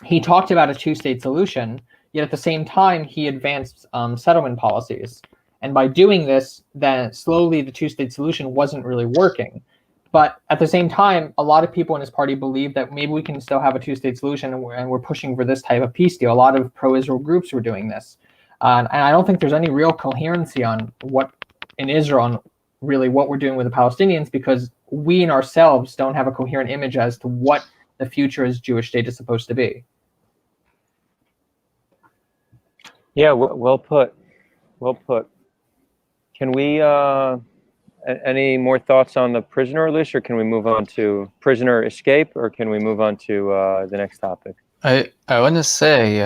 he talked about a two-state solution, yet at the same time, he advanced settlement policies. And by doing this, then slowly the two-state solution wasn't really working. But at the same time, a lot of people in his party believe that maybe we can still have a two-state solution, and we're pushing for this type of peace deal. A lot of pro-Israel groups were doing this. And I don't think there's any real coherency on what in Israel, on really what we're doing with the Palestinians, because we in ourselves don't have a coherent image as to what the future as Jewish state is supposed to be. Yeah, well put. Well put. Can we, any more thoughts on the prisoner release, or can we move on to prisoner escape, or can we move on to the next topic? I want to say,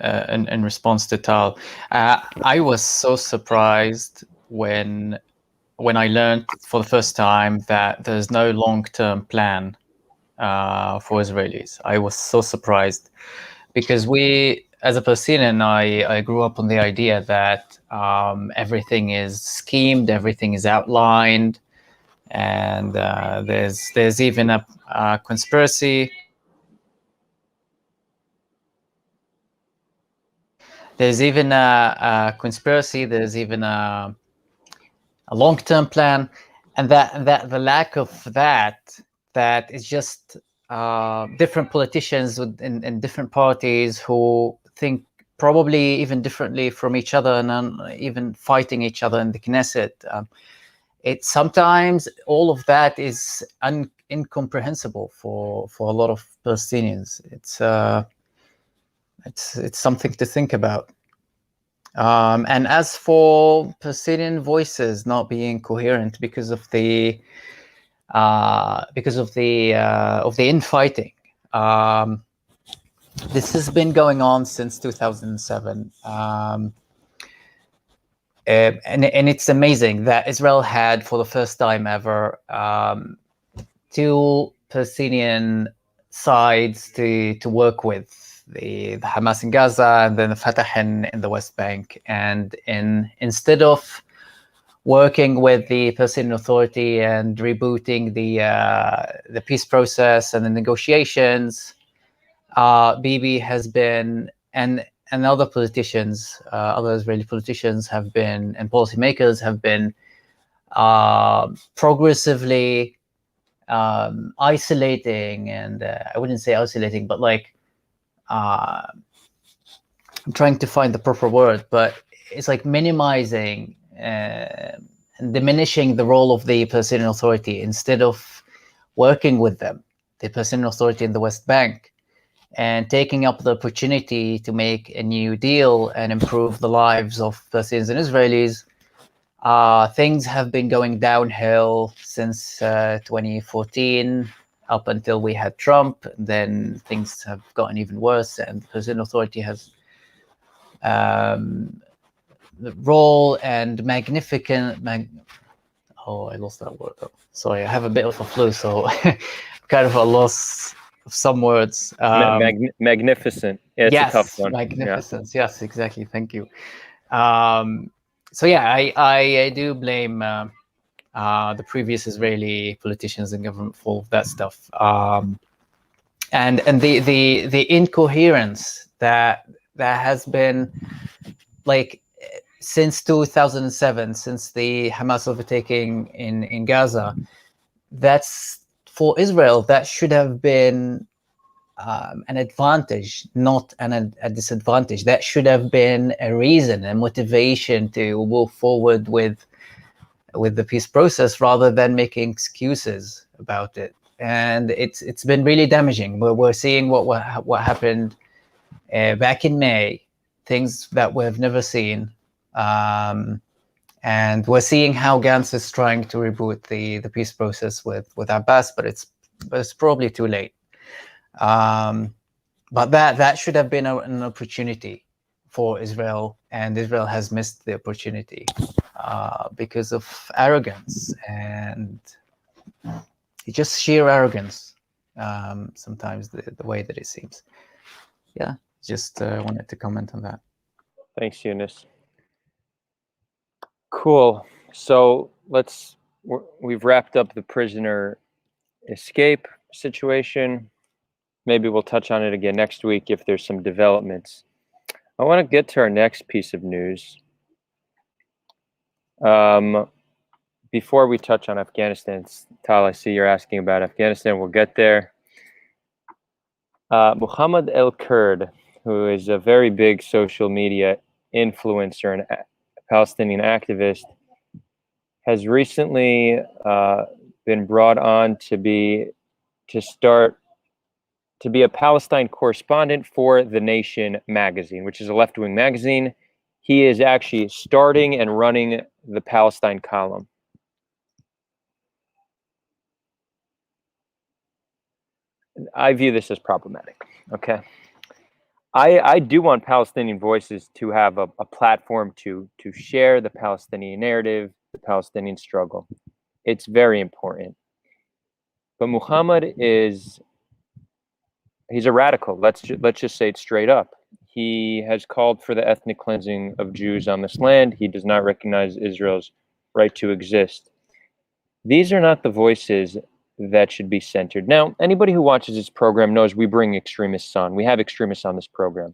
in response to Tal, I was so surprised when I learned for the first time that there's no long-term plan for Israelis. I was so surprised, because as a Palestinian, I grew up on the idea that everything is schemed, everything is outlined, and there's even a conspiracy. There's even a conspiracy. There's even a long-term plan, and that the lack of that is just different politicians in different parties who think probably even differently from each other, and even fighting each other in the Knesset. It sometimes all of that is incomprehensible for a lot of Palestinians. It's something to think about. And as for Palestinian voices not being coherent because of the infighting, this has been going on since 2007. And it's amazing that Israel had, for the first time ever, two Palestinian sides to work with, the Hamas in Gaza and then the Fatah in the West Bank. And instead of working with the Palestinian Authority and rebooting the peace process and the negotiations, Bibi has been, and other politicians, other Israeli politicians have been, and policymakers have been progressively isolating, and I wouldn't say isolating, but like, I'm trying to find the proper word, but it's like minimizing and diminishing the role of the Palestinian Authority instead of working with them, the Palestinian Authority in the West Bank, and taking up the opportunity to make a new deal and improve the lives of Palestinians and Israelis, things have been going downhill since 2014 up until we had Trump. Then things have gotten even worse, and the Palestinian Authority has the role and magnificent. Oh, I lost that word. Oh, sorry, I have a bit of a flu, so kind of a loss of some words. Magnificent. Yeah, it's yes, a tough one. Magnificence. Yeah. Yes, exactly. Thank you. So yeah, I do blame the previous Israeli politicians and government for all of that stuff, and the incoherence that has been like since 2007, since the Hamas overtaking in Gaza. That's for Israel. That should have been an advantage, not a disadvantage. That should have been a reason, a motivation to move forward with the peace process rather than making excuses about it. And it's been really damaging. We're seeing what happened back in May, things that we've never seen. And we're seeing how Gantz is trying to reboot the peace process with Abbas, but it's probably too late. But that should have been an opportunity for Israel, and Israel has missed the opportunity because of arrogance and just sheer arrogance. Sometimes the way that it seems. Yeah, just wanted to comment on that. Thanks, Eunice. Cool. So we've wrapped up the prisoner escape situation. Maybe we'll touch on it again next week if there's some developments. I want to get to our next piece of news. Before we touch on Afghanistan, Tal, I see you're asking about Afghanistan. We'll get there. Muhammad El-Kurd, who is a very big social media influencer and Palestinian activist, has recently been brought on to be a Palestine correspondent for The Nation magazine, which is a left-wing magazine. He is actually starting and running the Palestine column. I view this as problematic, okay? I do want Palestinian voices to have a platform to share the Palestinian narrative, the Palestinian struggle. It's very important. But Muhammad he's a radical. Let's just say it straight up. He has called for the ethnic cleansing of Jews on this land. He does not recognize Israel's right to exist. These are not the voices that should be centered. Now, anybody who watches this program knows we bring extremists on. We have extremists on this program.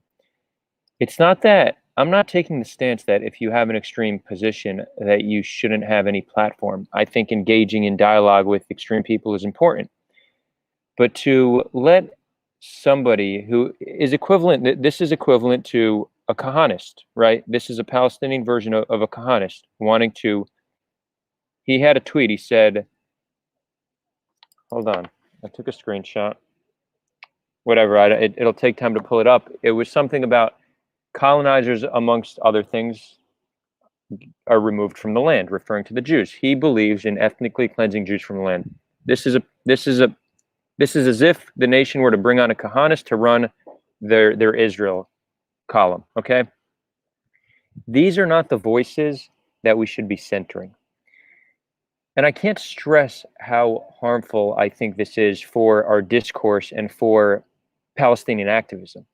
It's not that I'm not taking the stance that if you have an extreme position that you shouldn't have any platform. I think engaging in dialogue with extreme people is important. But to let somebody who is equivalent, this is equivalent to a Kahanist, right? This is a Palestinian version of a Kahanist wanting to, he had a tweet, he said, hold on, I took a screenshot. Whatever, it'll take time to pull it up. It was something about colonizers, amongst other things, are removed from the land, referring to the Jews. He believes in ethnically cleansing Jews from the land. This is as if the Nation were to bring on a Kahanist to run their Israel column, okay? These are not the voices that we should be centering. And I can't stress how harmful I think this is for our discourse and for Palestinian activism.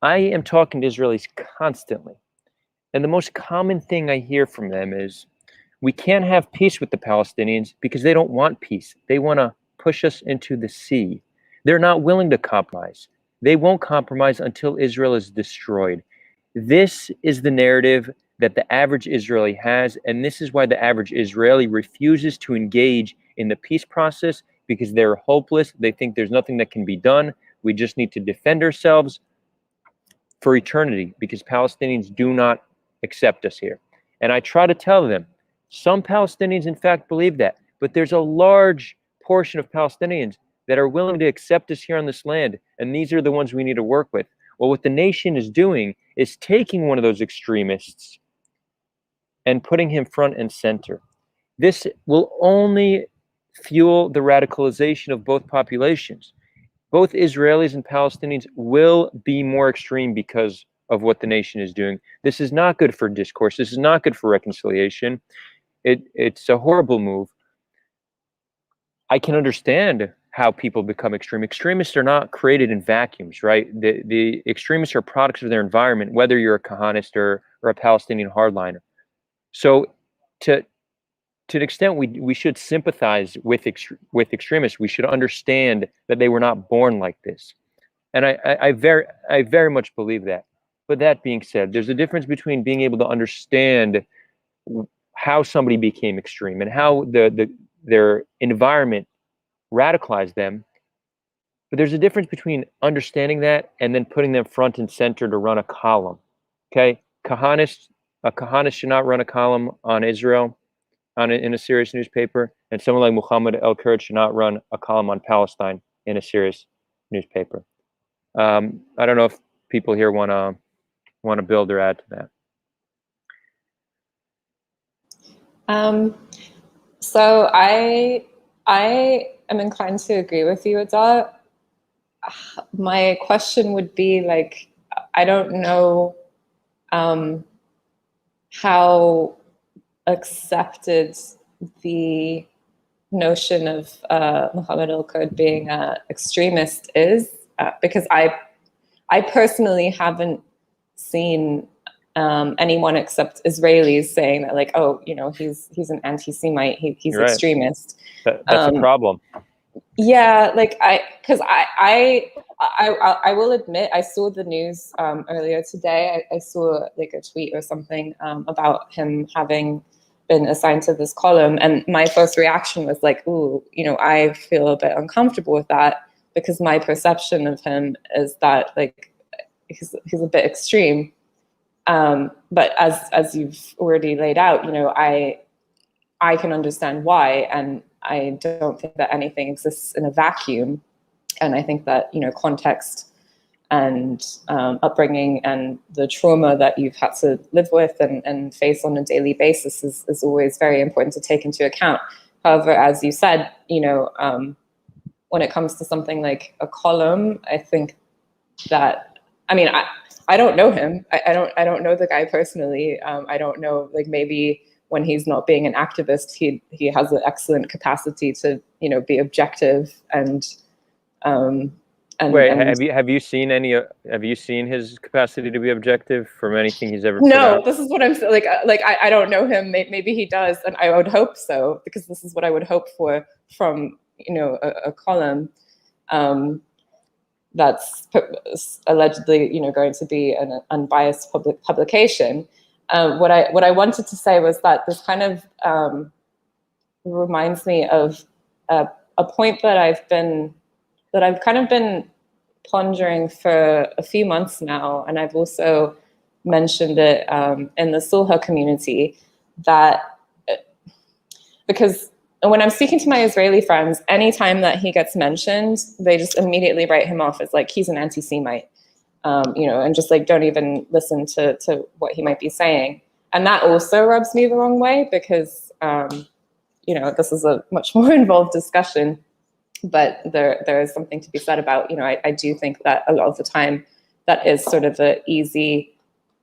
I am talking to Israelis constantly. And the most common thing I hear from them is, we can't have peace with the Palestinians because they don't want peace. They want to push us into the sea. They're not willing to compromise. They won't compromise until Israel is destroyed. This is the narrative that the average Israeli has, and this is why the average Israeli refuses to engage in the peace process, because they're hopeless. They think there's nothing that can be done. We just need to defend ourselves for eternity, because Palestinians do not accept us here. And I try to tell them, some Palestinians in fact believe that, but there's a large portion of Palestinians that are willing to accept us here on this land, and these are the ones we need to work with. Well, what the nation is doing is taking one of those extremists and putting him front and center. This will only fuel the radicalization of both populations. Both Israelis and Palestinians will be more extreme because of what the nation is doing. This is not good for discourse. This is not good for reconciliation. It's a horrible move. I can understand how people become extreme. Extremists are not created in vacuums, right? The extremists are products of their environment, whether you're a Kahanist or a Palestinian hardliner. So to an extent, we should sympathize with extremists. We should understand that they were not born like this. And I very much believe that. But that being said, there's a difference between being able to understand how somebody became extreme and how their environment radicalized them. But there's a difference between understanding that and then putting them front and center to run a column. Okay? A Kahanist should not run a column on Israel in a serious newspaper, and someone like Muhammad El-Kurd should not run a column on Palestine in a serious newspaper. I don't know if people here want to build or add to that. So I am inclined to agree with you, Adar. My question would be like, I don't know how accepted the notion of Muhammad El-Kurd being an extremist is, because I personally haven't seen anyone except Israelis saying that, like, oh, you know, he's an anti-Semite, he's Right. Extremist. That's a problem. Yeah, like I will admit, I saw the news earlier today. I saw like a tweet or something about him having been assigned to this column, and my first reaction was like, ooh, you know, I feel a bit uncomfortable with that, because my perception of him is that, like, he's a bit extreme. But as you've already laid out, you know, I can understand why, and I don't think that anything exists in a vacuum. And I think that, you know, context and upbringing and the trauma that you've had to live with and face on a daily basis is always very important to take into account. However, as you said, you know, when it comes to something like a column, I think that, I mean, I don't know him. I don't know the guy personally. I don't know, like, maybe when he's not being an activist, he has an excellent capacity to, you know, be objective and Wait, and have you seen his capacity to be objective from anything he's ever put no, out? this is what I'm like I don't know him. Maybe he does, and I would hope so, because this is what I would hope for from, you know, a column that's allegedly, you know, going to be an unbiased publication. What I wanted to say was that this kind of reminds me of a point that I've kind of been pondering for a few months now, and I've also mentioned it in the Sulha community, that because when I'm speaking to my Israeli friends, anytime that he gets mentioned, they just immediately write him off as like he's an anti-Semite, you know, and just like don't even listen to what he might be saying. And that also rubs me the wrong way, because you know, this is a much more involved discussion. But there is something to be said about, you know, I do think that a lot of the time that is sort of an easy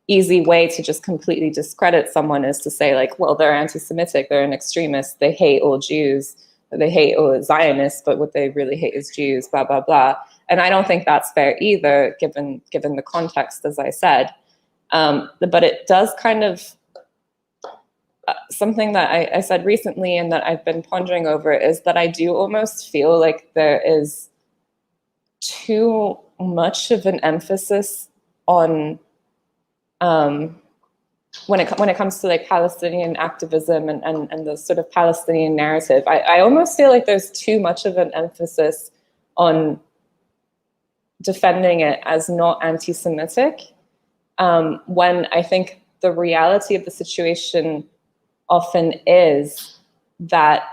way to just completely discredit someone, is to say, like, well, they're anti-Semitic, they're an extremist, they hate all Jews, they hate all Zionists, but what they really hate is Jews, blah, blah, blah. And I don't think that's fair either, given the context, as I said. But it does kind of, something that I said recently and that I've been pondering over, is that I do almost feel like there is too much of an emphasis on when it comes to like Palestinian activism and the sort of Palestinian narrative. I almost feel like there's too much of an emphasis on defending it as not anti-Semitic, when I think the reality of the situation often is that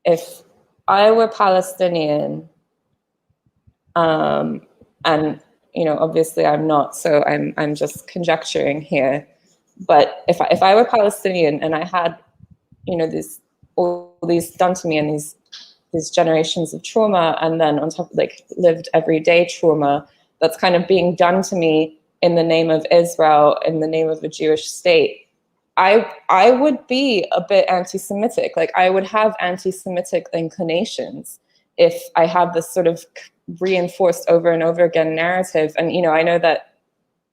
if I were Palestinian, and obviously I'm not, so I'm just conjecturing here. But if I were Palestinian and I had, all these done to me and these generations of trauma, and then on top like lived everyday trauma that's kind of being done to me in the name of Israel, in the name of a Jewish state, I would be a bit anti-Semitic. Like I would have anti-Semitic inclinations if I have this sort of reinforced over and over again narrative. And I know that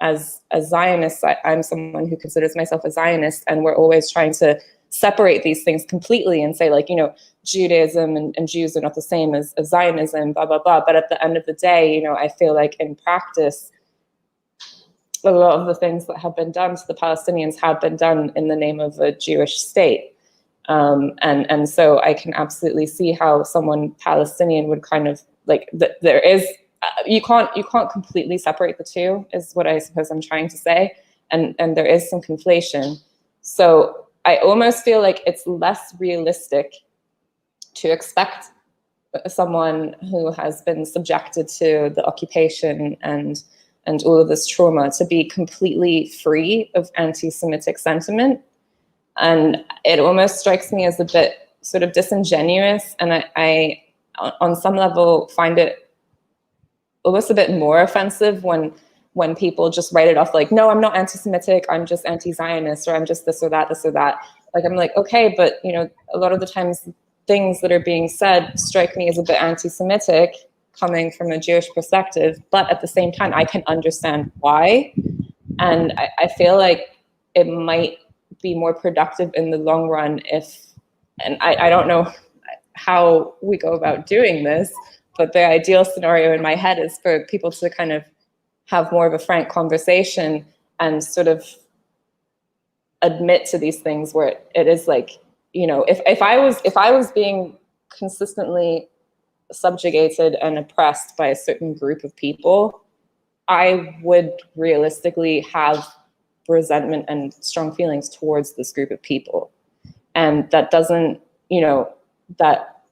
as Zionists, I'm someone who considers myself a Zionist, and we're always trying to separate these things completely and say, like, Judaism and Jews are not the same as Zionism, blah, blah, blah. But at the end of the day, I feel like in practice, a lot of the things that have been done to the Palestinians have been done in the name of a Jewish state. And so I can absolutely see how someone Palestinian would kind of like, there is, you can't completely separate the two, is what I suppose I'm trying to say. And there is some conflation. So I almost feel like it's less realistic to expect someone who has been subjected to the occupation and all of this trauma to be completely free of anti-Semitic sentiment. And it almost strikes me as a bit sort of disingenuous. And I on some level, find it almost a bit more offensive when people just write it off like, no, I'm not anti-Semitic, I'm just anti-Zionist, or I'm just this or that, this or that. Like, I'm like, okay, but a lot of the times things that are being said strike me as a bit anti-Semitic coming from a Jewish perspective, but at the same time, I can understand why. And I feel like it might be more productive in the long run and I don't know how we go about doing this, but the ideal scenario in my head is for people to kind of have more of a frank conversation and sort of admit to these things where it is like, if I was being consistently subjugated and oppressed by a certain group of people, I would realistically have resentment and strong feelings towards this group of people. And that doesn't, that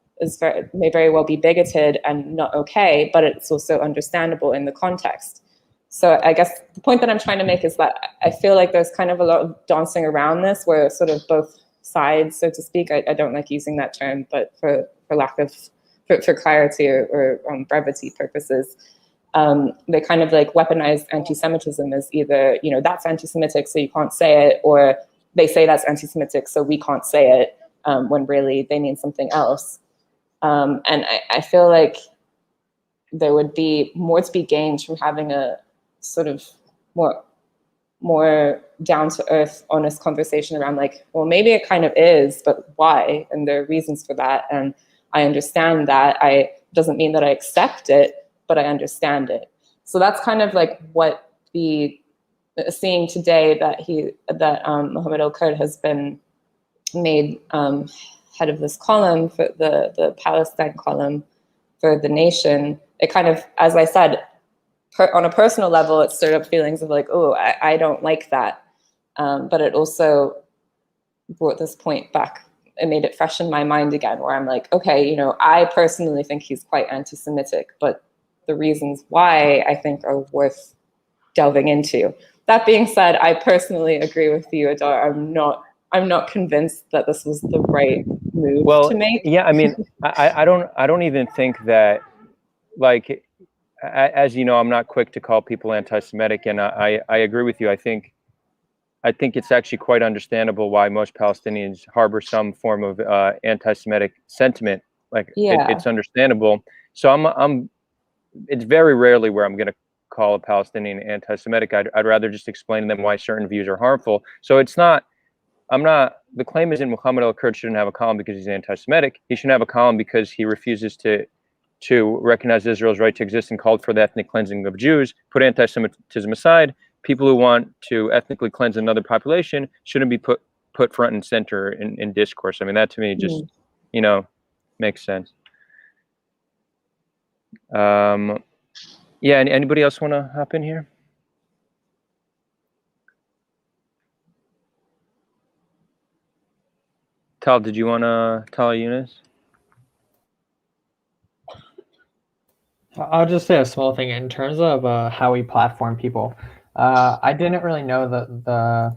may very well be bigoted and not okay, but it's also understandable in the context. So I guess the point that I'm trying to make is that I feel like there's kind of a lot of dancing around this where sort of both sides, so to speak, I don't like using that term, but for lack of, for clarity or brevity purposes, they kind of like weaponize anti-Semitism as either, that's anti-Semitic, so you can't say it, or they say that's anti-Semitic, so we can't say it, when really they mean something else. And I feel like there would be more to be gained from having a sort of more down-to-earth, honest conversation around like, well, maybe it kind of is, but why? And there are reasons for that. And I understand that. Doesn't mean that I accept it, but I understand it. So that's kind of like what seeing today that Mohammed El-Kurd has been made head of this column, for the Palestine column for The Nation. It kind of, as I said, on a personal level, it stirred up feelings of like, oh, I don't like that. But it also brought this point back. It made it fresh in my mind again, where I'm like, okay, I personally think he's quite anti-Semitic, but the reasons why I think are worth delving into. That being said, I personally agree with you, Adar. I'm not convinced that this was the right move to make. Yeah, I mean, I don't even think that, like, as you know, I'm not quick to call people anti-Semitic, and I agree with you. I think it's actually quite understandable why most Palestinians harbor some form of anti-Semitic sentiment. Like, it's understandable. So it's very rarely where I'm going to call a Palestinian anti-Semitic. I'd rather just explain to them why certain views are harmful. So the claim isn't Mohammed El-Kurd shouldn't have a column because he's anti-Semitic. He shouldn't have a column because he refuses to recognize Israel's right to exist and called for the ethnic cleansing of Jews. Put anti-Semitism aside. People who want to ethnically cleanse another population shouldn't be put front and center in discourse. I mean, that to me just, makes sense. Yeah, anybody else want to hop in here? Tal, did you want to, Tal Yunus? I'll just say a small thing in terms of how we platform people. I didn't really know the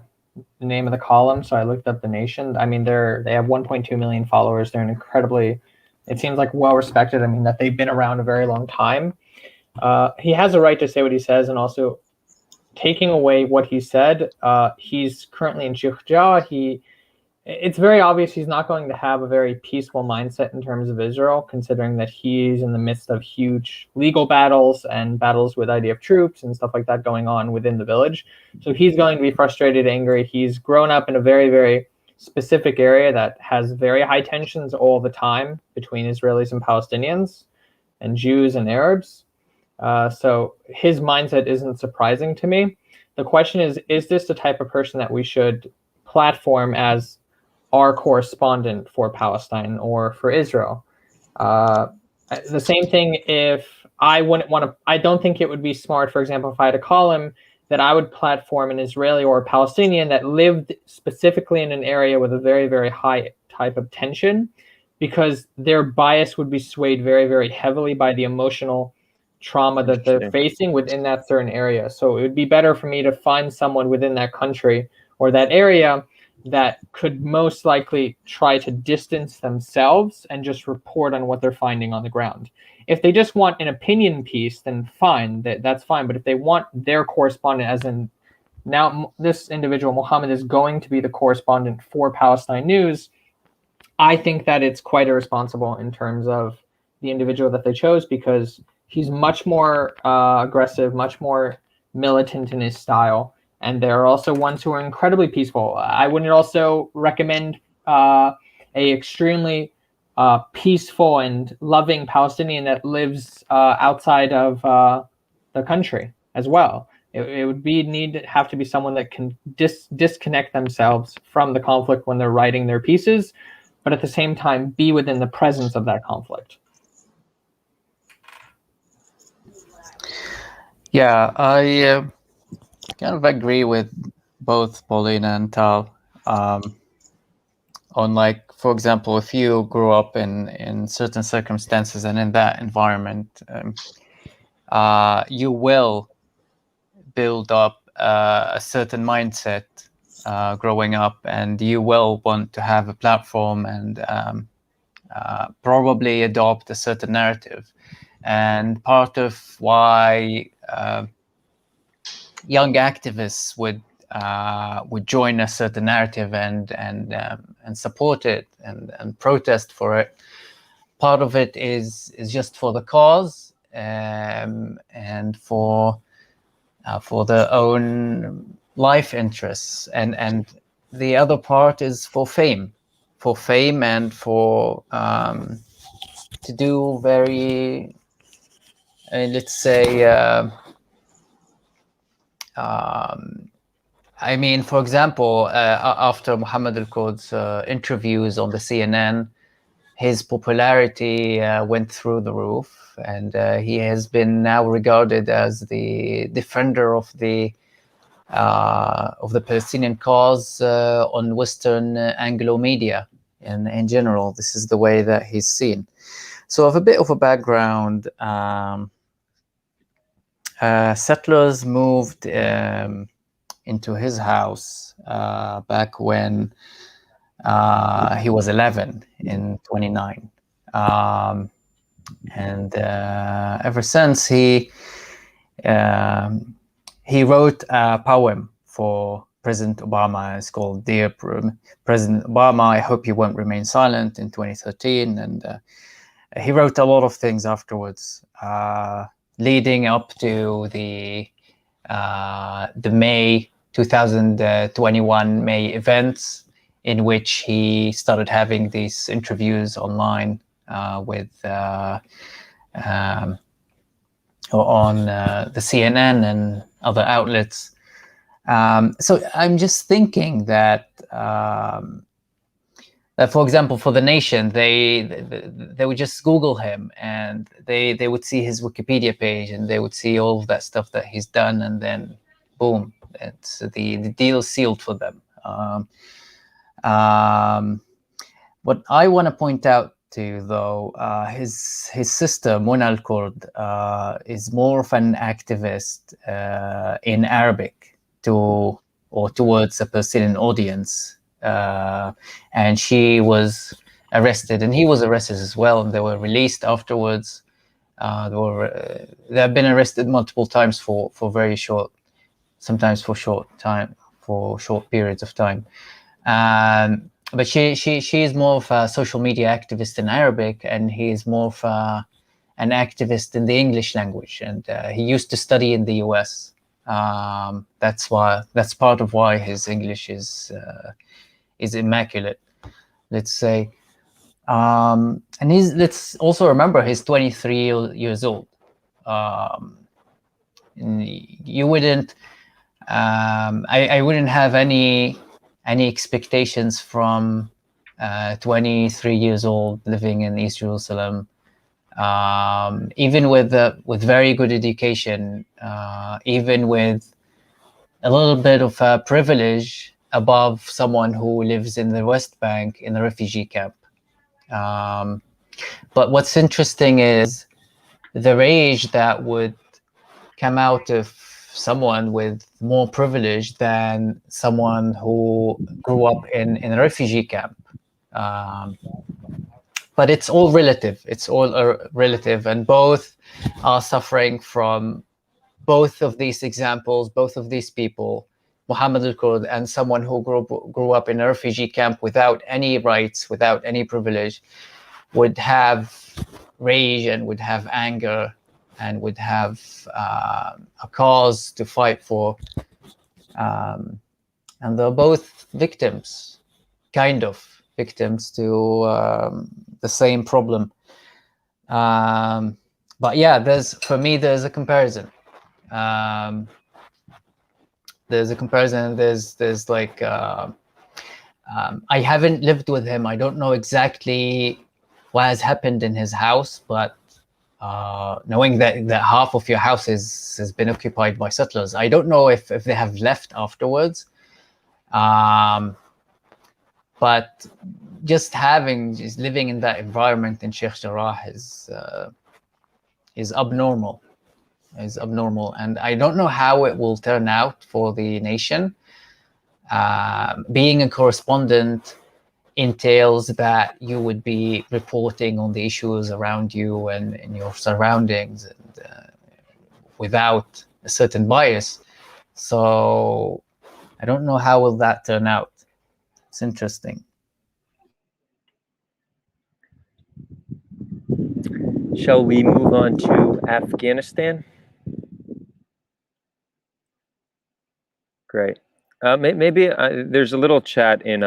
name of the column, so I looked up The Nation. I mean, they have 1.2 million followers. They're an incredibly, it seems like, well respected. I mean, that they've been around a very long time. He has a right to say what he says, and also taking away what he said. He's currently in Shoutout. It's very obvious he's not going to have a very peaceful mindset in terms of Israel, considering that he's in the midst of huge legal battles and battles with IDF troops and stuff like that going on within the village. So he's going to be frustrated, angry. He's grown up in a very, very specific area that has very high tensions all the time between Israelis and Palestinians and Jews and Arabs. So his mindset isn't surprising to me. The question is this the type of person that we should platform as our correspondent for Palestine or for Israel? The same thing if I wouldn't want to, I don't think it would be smart, for example, if I had a column that I would platform an Israeli or a Palestinian that lived specifically in an area with a very, very high type of tension, because their bias would be swayed very, very heavily by the emotional trauma that they're facing within that certain area. So it would be better for me to find someone within that country or that area that could most likely try to distance themselves and just report on what they're finding on the ground. If they just want an opinion piece, then fine, that's fine. But if they want their correspondent, as in now this individual, Mohammed, is going to be the correspondent for Palestine News, I think that it's quite irresponsible in terms of the individual that they chose, because he's much more aggressive, much more militant in his style. And there are also ones who are incredibly peaceful. I wouldn't also recommend a extremely peaceful and loving Palestinian that lives outside of the country as well. It would have to be someone that can disconnect themselves from the conflict when they're writing their pieces, but at the same time be within the presence of that conflict. Yeah, I kind of agree with both Paulina and Tal on, like, for example, if you grew up in certain circumstances and in that environment, you will build up a certain mindset growing up, and you will want to have a platform and probably adopt a certain narrative. And part of why young activists would join a certain narrative and support it and protest for it. Part of it is just for the cause and for their own life interests, and the other part is for fame and for to do very let's say I mean, for example, after Muhammad al-Qud's interviews on the CNN, his popularity went through the roof, and he has been now regarded as the defender of the Palestinian cause on Western Anglo media in general. This is the way that he's seen. So, of a bit of a background, settlers moved into his house back when he was 11 in 29. And ever since, he wrote a poem for President Obama. It's called Dear President Obama, I Hope You Won't Remain Silent, in 2013. And he wrote a lot of things afterwards, leading up to the May 2021 May events, in which he started having these interviews online with on the CNN and other outlets. So I'm just thinking that for example, for The Nation, they would just Google him, and they would see his Wikipedia page, and they would see all of that stuff that he's done, and then boom, it's the deal sealed for them. What I want to point out to, though, his sister Mona Al-Kurd is more of an activist in Arabic towards a Palestinian audience, and she was arrested, and he was arrested as well, and they were released afterwards. They have been arrested multiple times for very short, sometimes for short periods of time. But she is more of a social media activist in Arabic, and he is more of an activist in the English language. And he used to study in the US. That's part of why his English is immaculate, let's say. And let's also remember he's 23 years old. You wouldn't. I wouldn't have any expectations from 23 years old living in East Jerusalem, even with very good education, even with a little bit of privilege above someone who lives in the West Bank in a refugee camp. But what's interesting is the rage that would come out of someone with more privilege than someone who grew up in a refugee camp. But it's all relative. It's all relative, and both are suffering from both of these examples, both of these people, Muhammad al-Kurd and someone who grew up in a refugee camp without any rights, without any privilege, would have rage and would have anger and would have a cause to fight for. And they're both victims, kind of victims to the same problem. But yeah, there's a comparison. There's like, I haven't lived with him. I don't know exactly what has happened in his house, but knowing that half of your house has been occupied by settlers, I don't know if they have left afterwards. But just living in that environment in Sheikh Jarrah is abnormal. And I don't know how it will turn out for the nation. Being a correspondent entails that you would be reporting on the issues around you and in your surroundings, and without a certain bias. So I don't know how will that turn out. It's interesting. Shall we move on to Afghanistan? Great. Maybe there's a little chat there's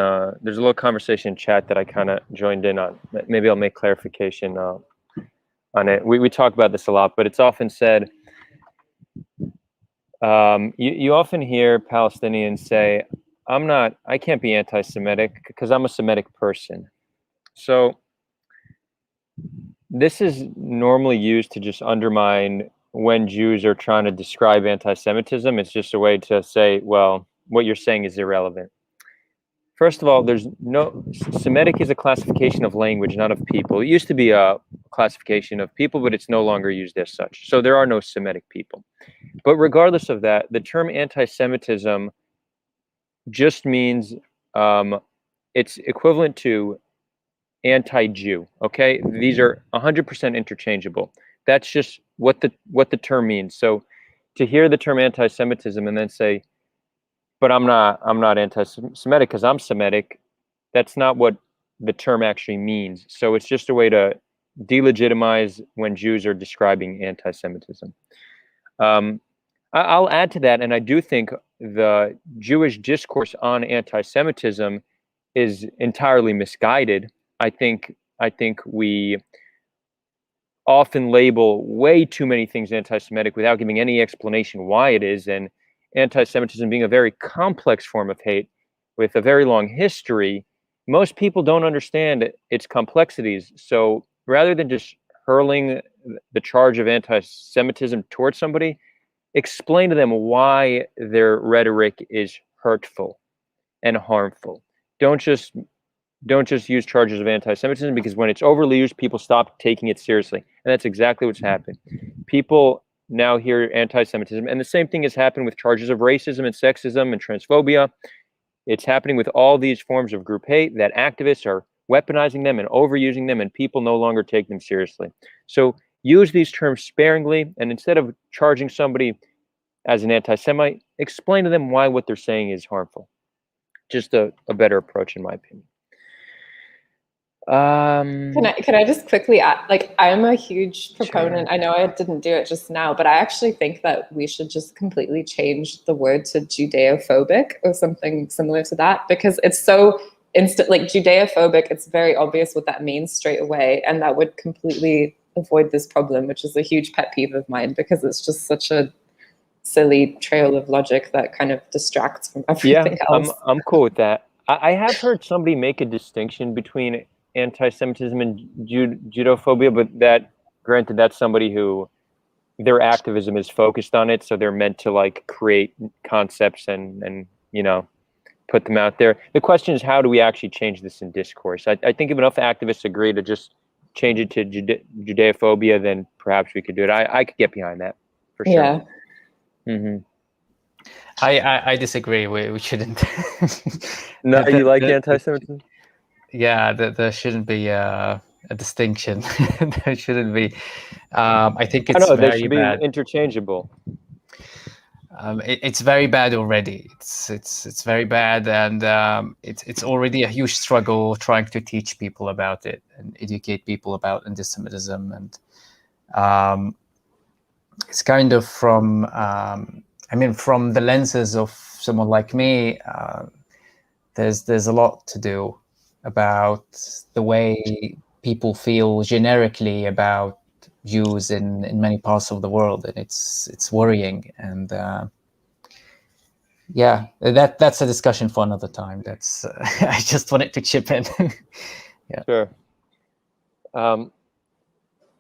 a little conversation chat that I kind of joined in on. Maybe I'll make clarification on it. We talk about this a lot, but it's often said, you often hear Palestinians say, I can't be anti-Semitic because I'm a Semitic person. So this is normally used to just undermine when Jews are trying to describe anti-Semitism. It's just a way to say, well, what you're saying is irrelevant. First of all, Semitic is a classification of language, not of people. It used to be a classification of people, but it's no longer used as such. So there are no Semitic people. But regardless of that, the term anti-Semitism just means it's equivalent to anti-Jew. Okay, these are 100% interchangeable. That's just what the term means. So to hear the term anti-Semitism and then say, but I'm not anti-Semitic because I'm Semitic, that's not what the term actually means. So it's just a way to delegitimize when Jews are describing anti-Semitism. I'll add to that, and I do think the Jewish discourse on anti-Semitism is entirely misguided. I think we often label way too many things anti-Semitic without giving any explanation why it is, and anti-Semitism being a very complex form of hate with a very long history, most people don't understand its complexities. So rather than just hurling the charge of anti-Semitism towards somebody, explain to them why their rhetoric is hurtful and harmful. Don't just don't just use charges of anti-Semitism, because when it's overly used, people stop taking it seriously. And that's exactly what's happened. People now hear anti-Semitism, and the same thing has happened with charges of racism and sexism and transphobia. It's happening with all these forms of group hate, that activists are weaponizing them and overusing them, and people no longer take them seriously. So use these terms sparingly, and instead of charging somebody as an anti-Semite, explain to them why what they're saying is harmful. Just a better approach, in my opinion. Can I just quickly add, like, I'm a huge proponent. Sure. I know I didn't do it just now, but I actually think that we should just completely change the word to Judeophobic or something similar to that, because it's so instant, like Judeophobic, it's very obvious what that means straight away. And that would completely avoid this problem, which is a huge pet peeve of mine, because it's just such a silly trail of logic that kind of distracts from everything else. I'm cool with that. I have heard somebody make a distinction between anti-Semitism and Judeophobia, but that, granted, that's somebody who their activism is focused on it, so they're meant to like create concepts and you know, put them out there. The question is, how do we actually change this in discourse? I think if enough activists agree to just change it to Judeophobia, then perhaps we could do it. I could get behind that for sure. Yeah. Mm-hmm. I disagree. We shouldn't. No, you like anti-Semitism? Yeah, there shouldn't be a distinction. There shouldn't be. I think it's they very should be bad. Interchangeable. It's very bad already. It's very bad, and it's already a huge struggle trying to teach people about it and educate people about anti-Semitism, and it's kind of from from the lenses of someone like me. There's a lot to do about the way people feel generically about Jews in many parts of the world, and it's worrying. And that's a discussion for another time. That's I just wanted to chip in. Yeah, sure.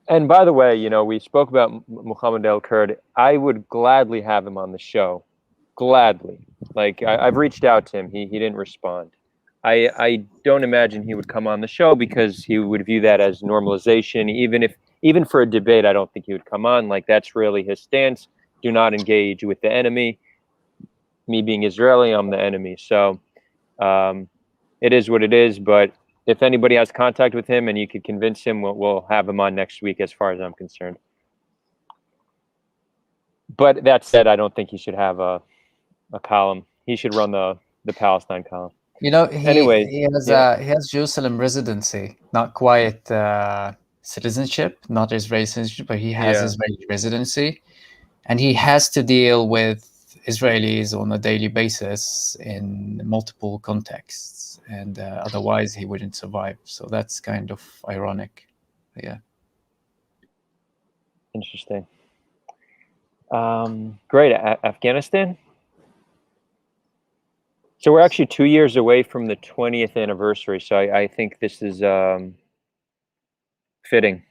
And by the way, you know, we spoke about Muhammad El-Kurd. I would gladly have him on the show, gladly. Like I've reached out to him, he didn't respond. I don't imagine he would come on the show because he would view that as normalization. Even for a debate, I don't think he would come on. Like, that's really his stance. Do not engage with the enemy. Me being Israeli, I'm the enemy. So it is what it is. But if anybody has contact with him and you could convince him, we'll have him on next week, as far as I'm concerned. But that said, I don't think he should have a column. He should run the Palestine column. You know, he has Jerusalem residency, not quite citizenship, not Israeli citizenship, but he has Israeli residency, and he has to deal with Israelis on a daily basis in multiple contexts, and otherwise he wouldn't survive. So that's kind of ironic. Yeah. Interesting. Great. Afghanistan. So we're actually 2 years away from the 20th anniversary. So I think this is fitting.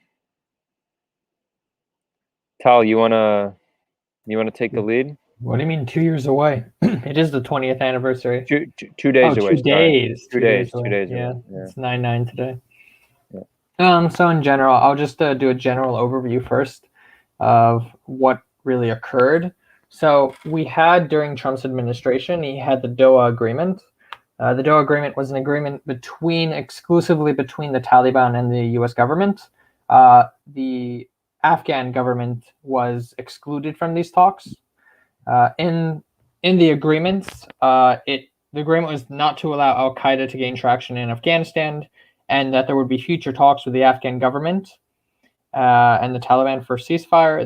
Tal, you wanna take the lead? What do you mean 2 years away? It is the 20th anniversary. 2 days away. 2 days. 2 days. 2 away. days. Yeah, away. Yeah. It's 9/9 today. Yeah. So in general, I'll just do a general overview first of what really occurred. So we had, during Trump's administration, he had the Doha Agreement. The Doha Agreement was an agreement exclusively between the Taliban and the U.S. government. The Afghan government was excluded from these talks. In the agreements, the agreement was not to allow Al-Qaeda to gain traction in Afghanistan, and that there would be future talks with the Afghan government and the Taliban for ceasefire.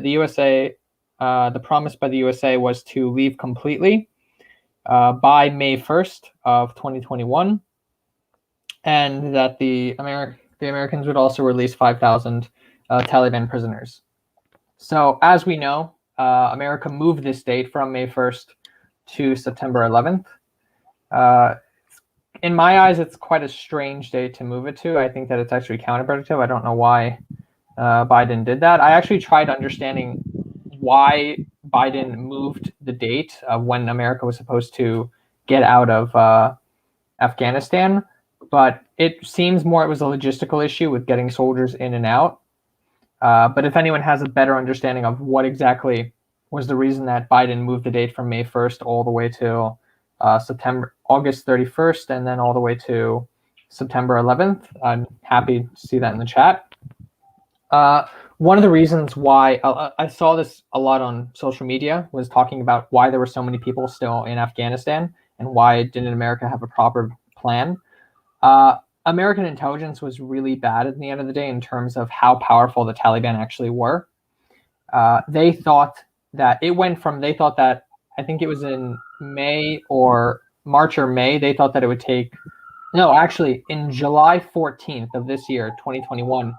The promise by the USA was to leave completely by May 1st of 2021, and that the Americans would also release 5,000 Taliban prisoners. So as we know, America moved this date from May 1st to September 11th. In my eyes, it's quite a strange date to move it to. I think that it's actually counterproductive. I don't know why Biden did that. I actually tried understanding why Biden moved the date of when America was supposed to get out of Afghanistan. but it seems more it was a logistical issue with getting soldiers in and out. But if anyone has a better understanding of what exactly was the reason that Biden moved the date from May 1st all the way to August 31st, and then all the way to September 11th, I'm happy to see that in the chat. One of the reasons why I saw this a lot on social media was talking about why there were so many people still in Afghanistan and why didn't America have a proper plan. American intelligence was really bad at the end of the day in terms of how powerful the Taliban actually were. They thought that I think it was in March or May, they thought that it would take, no, actually in July 14th of this year, 2021,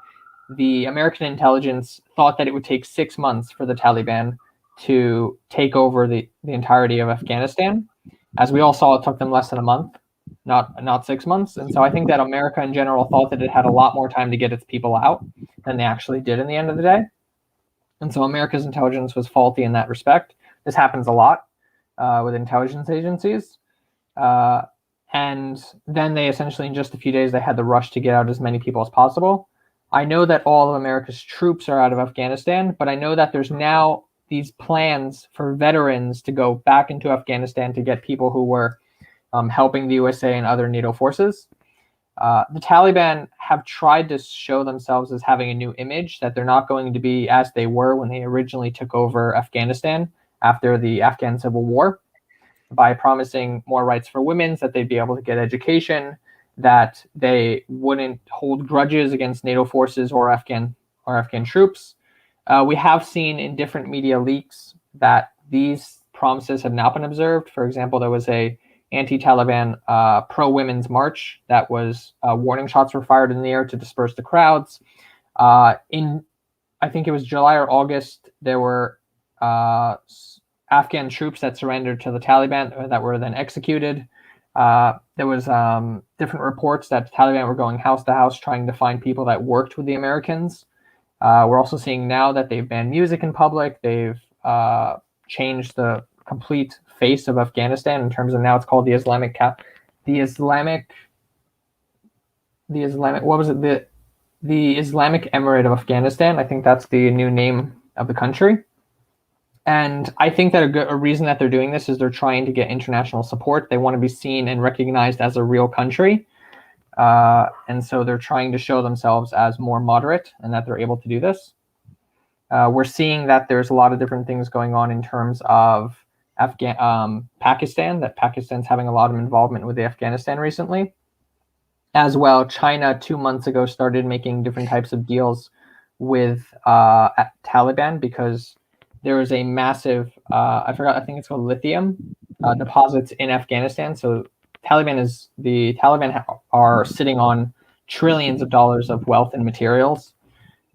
the American intelligence thought that it would take 6 months for the Taliban to take over the entirety of Afghanistan. As we all saw, it took them less than a month, not 6 months. And so I think that America in general thought that it had a lot more time to get its people out than they actually did in the end of the day. And so America's intelligence was faulty in that respect. This happens a lot with intelligence agencies. And then they essentially, in just a few days, they had the rush to get out as many people as possible. I know that all of America's troops are out of Afghanistan, but I know that there's now these plans for veterans to go back into Afghanistan to get people who were helping the USA and other NATO forces. The Taliban have tried to show themselves as having a new image, that they're not going to be as they were when they originally took over Afghanistan after the Afghan Civil War, by promising more rights for women, that they'd be able to get education, that they wouldn't hold grudges against NATO forces or Afghan troops. We have seen in different media leaks that these promises have not been observed. For example, there was a anti-Taliban pro-women's march that was warning shots were fired in the air to disperse the crowds. In, I think it was July or August, there were Afghan troops that surrendered to the Taliban that were then executed. There was different reports that the Taliban were going house to house trying to find people that worked with the Americans. We're also seeing now that they've banned music in public. They've changed the complete face of Afghanistan in terms of now it's called the Islamic Emirate of Afghanistan. I think that's the new name of the country. And I think that a reason that they're doing this is they're trying to get international support. They want to be seen and recognized as a real country. And so they're trying to show themselves as more moderate and that they're able to do this. We're seeing that there's a lot of different things going on in terms of Pakistan, that Pakistan's having a lot of involvement with Afghanistan recently. As well, China 2 months ago started making different types of deals with Taliban because there is a massive, I think it's called lithium deposits in Afghanistan. So the Taliban are sitting on trillions of dollars of wealth and materials.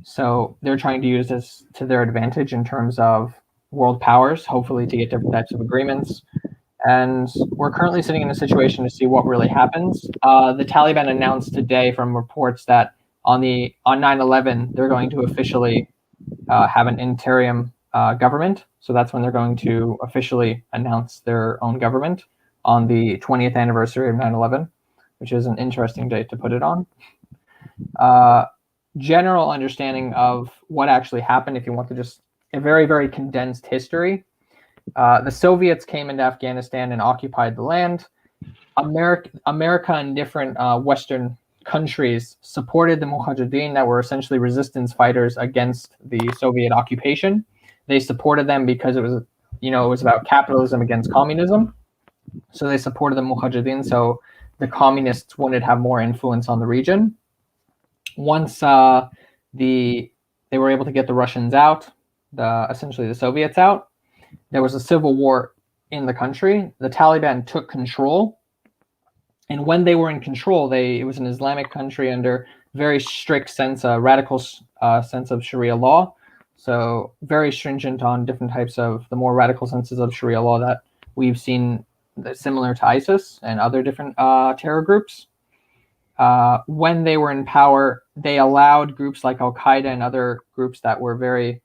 So they're trying to use this to their advantage in terms of world powers, hopefully to get different types of agreements. And we're currently sitting in a situation to see what really happens. The Taliban announced today from reports that on 9/11, they're going to officially have an interim government. So that's when they're going to officially announce their own government on the 20th anniversary of 9/11, which is an interesting date to put it on. General understanding of what actually happened, if you want to just a very, very condensed history. The Soviets came into Afghanistan and occupied the land. America and different Western countries supported the Mujahideen that were essentially resistance fighters against the Soviet occupation. They supported them because it was about capitalism against communism. So they supported the Mujahideen so the communists wouldn't have more influence on the region. Once they were able to get the Russians out, essentially the Soviets out, there was a civil war in the country. The Taliban took control. And when they were in control, it was an Islamic country under very strict radical sense of Sharia law. So very stringent on different types of the more radical senses of Sharia law that we've seen similar to ISIS and other different terror groups. When they were in power, they allowed groups like Al-Qaeda and other groups that were very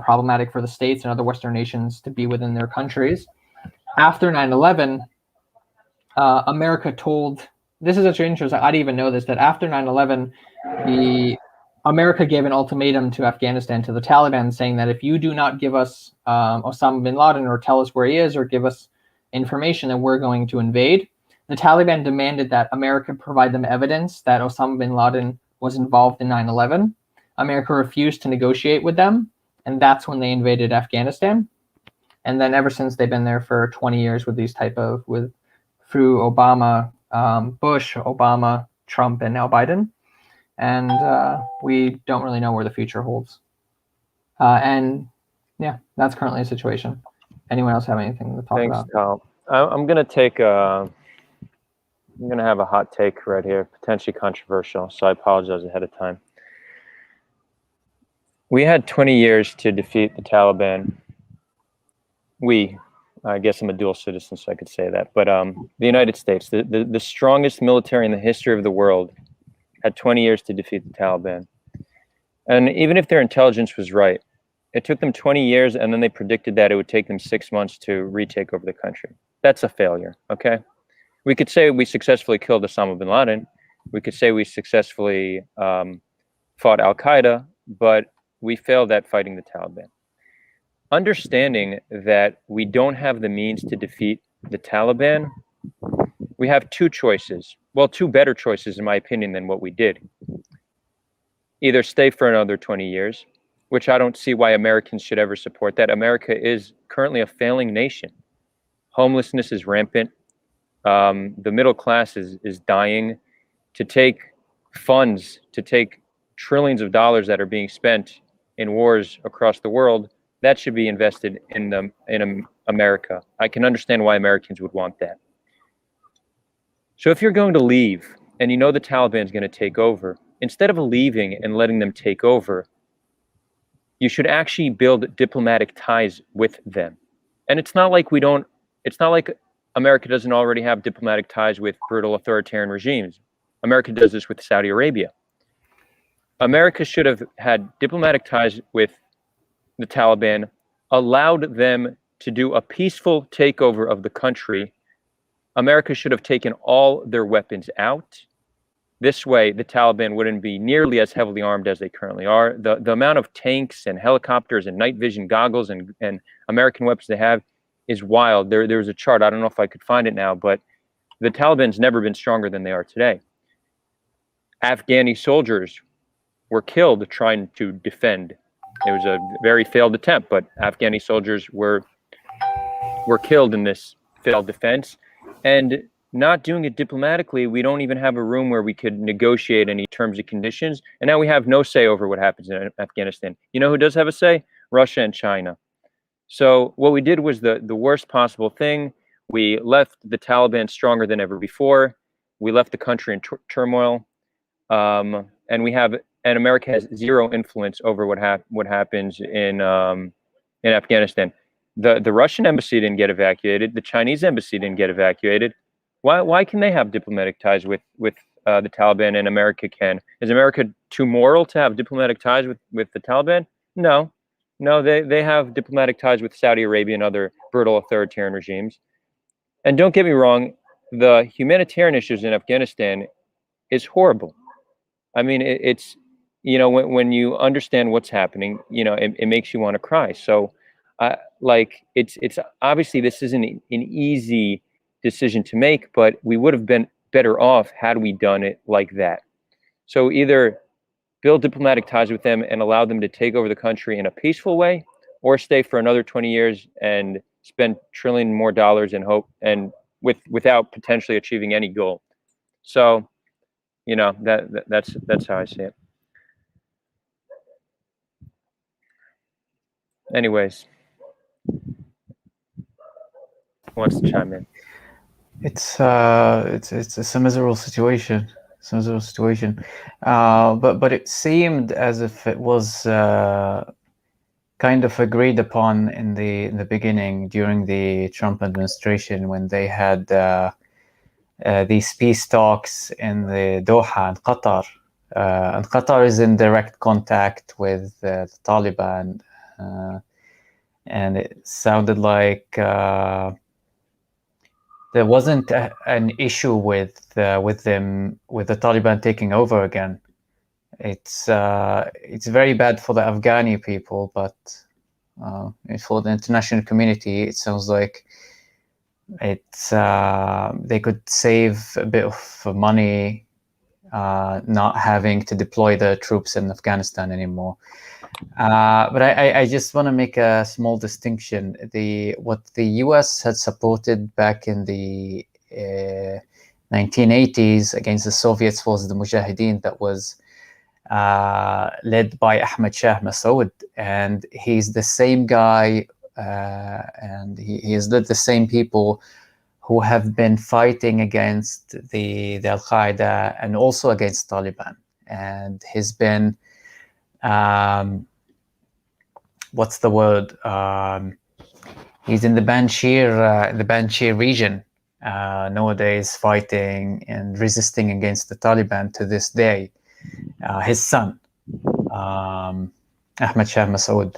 problematic for the states and other Western nations to be within their countries. After 9/11, America told this is actually interesting. I didn't even know this, that after 9/11, America gave an ultimatum to Afghanistan, to the Taliban, saying that if you do not give us Osama bin Laden or tell us where he is or give us information, then we're going to invade. The Taliban demanded that America provide them evidence that Osama bin Laden was involved in 9/11. America refused to negotiate with them, and that's when they invaded Afghanistan. And then ever since, they've been there for 20 years with these through Obama, Bush, Obama, Trump, and now Biden. And we don't really know where the future holds. And yeah, that's currently the situation. Anyone else have anything to talk about? Thanks, Kyle. I'm gonna have a hot take right here, potentially controversial, so I apologize ahead of time. We had 20 years to defeat the Taliban. I guess I'm a dual citizen, so I could say that, but the United States, the strongest military in the history of the world, had 20 years to defeat the Taliban. And even if their intelligence was right, it took them 20 years, and then they predicted that it would take them 6 months to retake over the country. That's a failure, okay? We could say we successfully killed Osama bin Laden. We could say we successfully fought Al-Qaeda, but we failed at fighting the Taliban. Understanding that we don't have the means to defeat the Taliban, we have two choices. Well, two better choices, in my opinion, than what we did. Either stay for another 20 years, which I don't see why Americans should ever support that. America is currently a failing nation. Homelessness is rampant. The middle class is dying. To take funds, to take trillions of dollars that are being spent in wars across the world, that should be invested in America. I can understand why Americans would want that. So if you're going to leave and you know the Taliban is going to take over, instead of leaving and letting them take over, you should actually build diplomatic ties with them. And it's not like America doesn't already have diplomatic ties with brutal authoritarian regimes. America does this with Saudi Arabia. America should have had diplomatic ties with the Taliban, allowed them to do a peaceful takeover of the country. America should have taken all their weapons out. This way, the Taliban wouldn't be nearly as heavily armed as they currently are. The amount of tanks and helicopters and night vision goggles and American weapons they have is wild. There's a chart. I don't know if I could find it now, but the Taliban's never been stronger than they are today. Afghani soldiers were killed trying to defend. It was a very failed attempt, but Afghani soldiers were killed in this failed defense. And not doing it diplomatically, we don't even have a room where we could negotiate any terms and conditions. And now we have no say over what happens in Afghanistan. You know who does have a say? Russia and China. So what we did was the worst possible thing. We left the Taliban stronger than ever before. We left the country in turmoil. And America has zero influence over what happens in Afghanistan. The Russian embassy didn't get evacuated. The Chinese embassy didn't get evacuated. Why can they have diplomatic ties with the Taliban and America can? Is America too moral to have diplomatic ties with the Taliban? No, they have diplomatic ties with Saudi Arabia and other brutal authoritarian regimes. And don't get me wrong, the humanitarian issues in Afghanistan is horrible. I mean, it's, you know, when you understand what's happening, you know, it makes you want to cry. So, it's obviously this isn't an easy decision to make, but we would have been better off had we done it like that. So either build diplomatic ties with them and allow them to take over the country in a peaceful way, or stay for another 20 years and spend trillion more dollars in hope and without potentially achieving any goal. So, you know, that's how I see it. Anyways, who wants to chime in? It's a miserable situation. It's a miserable situation. But it seemed as if it was kind of agreed upon in the beginning during the Trump administration when they had these peace talks in the Doha and Qatar. And Qatar is in direct contact with the Taliban, and it sounded like the there wasn't an issue with the Taliban taking over again. It's very bad for the Afghani people, but for the international community, it sounds like they could save a bit of money not having to deploy the troops in Afghanistan anymore. But I just want to make a small distinction. What the US had supported back in the 1980s against the Soviets was the Mujahideen, that was led by Ahmad Shah Massoud, and he's the same guy, and he has led the same people who have been fighting against the Al-Qaeda and also against Taliban. And he's been, what's the word? He's in the Panjshir region nowadays, fighting and resisting against the Taliban to this day. His son, Ahmad Shah Massoud.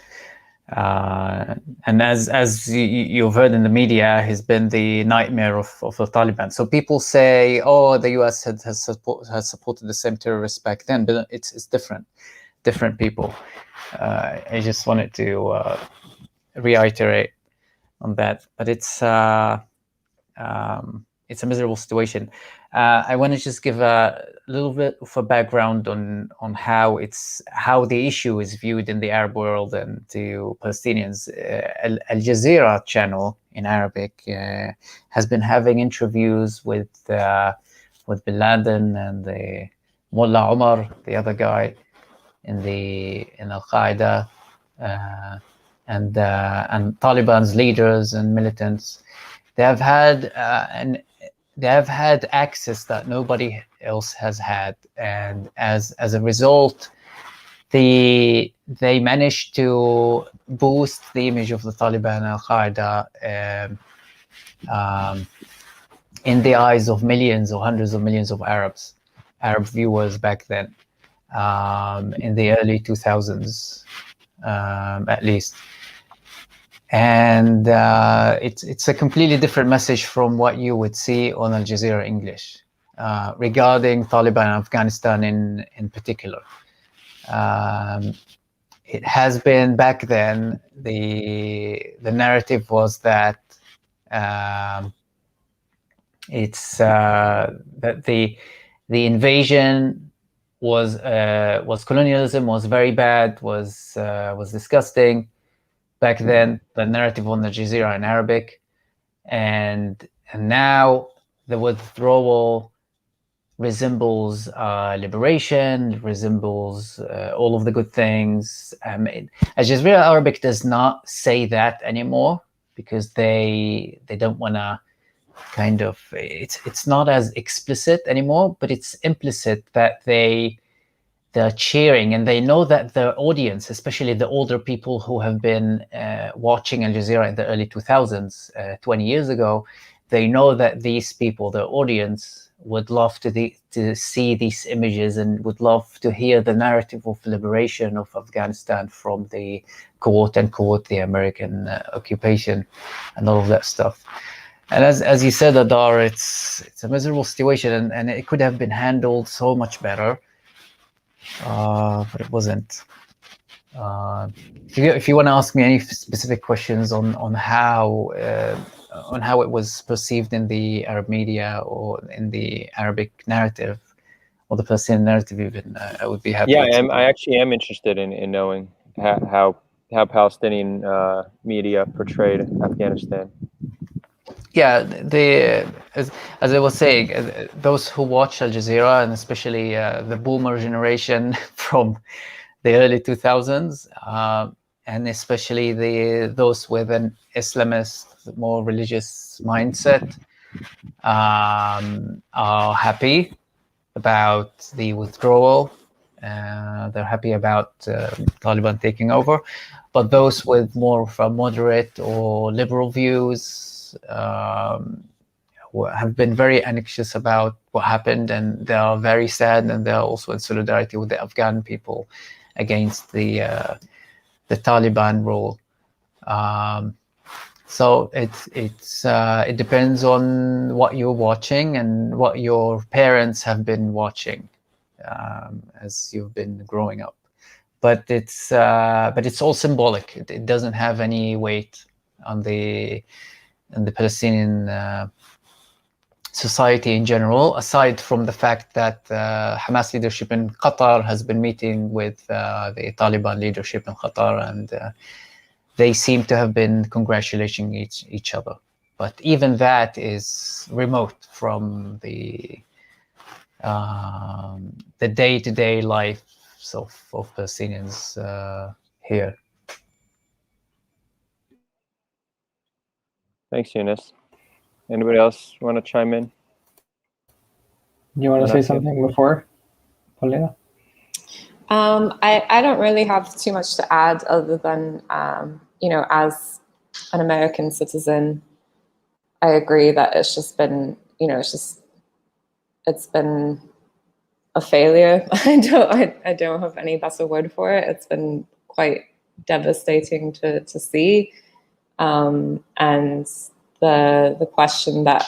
And as you've heard in the media, he's been the nightmare of the Taliban. So people say, oh, the US has supported the same terrorists back then, but it's different people. I just wanted to reiterate on that, but it's a miserable situation. I want to just give a little bit of a background on how the issue is viewed in the Arab world and to Palestinians. Al Jazeera channel in Arabic has been having interviews with Bin Laden and the Mullah Omar, the other guy in Al Qaeda, and Taliban's leaders and militants. They have had access that nobody else has had, and as a result, they managed to boost the image of the Taliban and Al-Qaeda in the eyes of millions or hundreds of millions of Arab viewers back then, in the early 2000s, at least. And it's a completely different message from what you would see on Al Jazeera English regarding Taliban and Afghanistan in particular. It has been back then, the narrative was that that the invasion was colonialism, was very bad, was disgusting. Back then, the narrative on Al Jazeera in Arabic, and now the withdrawal resembles liberation, resembles all of the good things. Al Jazeera Arabic does not say that anymore because they don't want to kind of. It's not as explicit anymore, but it's implicit that they're cheering, and they know that the audience, especially the older people who have been watching Al Jazeera in the early 2000s, 20 years ago, they know that these people, the audience, would love to see these images and would love to hear the narrative of liberation of Afghanistan from the quote-unquote the American occupation and all of that stuff. And as you said, Adar, it's a miserable situation, and it could have been handled so much better. But it wasn't. If you want to ask me any specific questions on how it was perceived in the Arab media or in the Arabic narrative or the Palestinian narrative, even, I would be happy. Yeah, I actually am interested in knowing how Palestinian media portrayed Afghanistan. Yeah, as I was saying, those who watch Al Jazeera, and especially the boomer generation from the early 2000s, and especially those with an Islamist, more religious mindset, are happy about the withdrawal. They're happy about Taliban taking over. But those with more of a moderate or liberal views have been very anxious about what happened, and they are very sad, and they are also in solidarity with the Afghan people against the Taliban rule. So it depends on what you're watching and what your parents have been watching as you've been growing up. But it's all symbolic. It doesn't have any weight on the Palestinian society in general, aside from the fact that Hamas leadership in Qatar has been meeting with the Taliban leadership in Qatar, and they seem to have been congratulating each other. But even that is remote from the day-to-day life of Palestinians here. Thanks, Eunice. Anybody else want to chime in? You want to say something before, Paulina? I don't really have too much to add other than, as an American citizen, I agree that it's just been, it's been a failure. I don't have any better word for it. It's been quite devastating to see. And the question that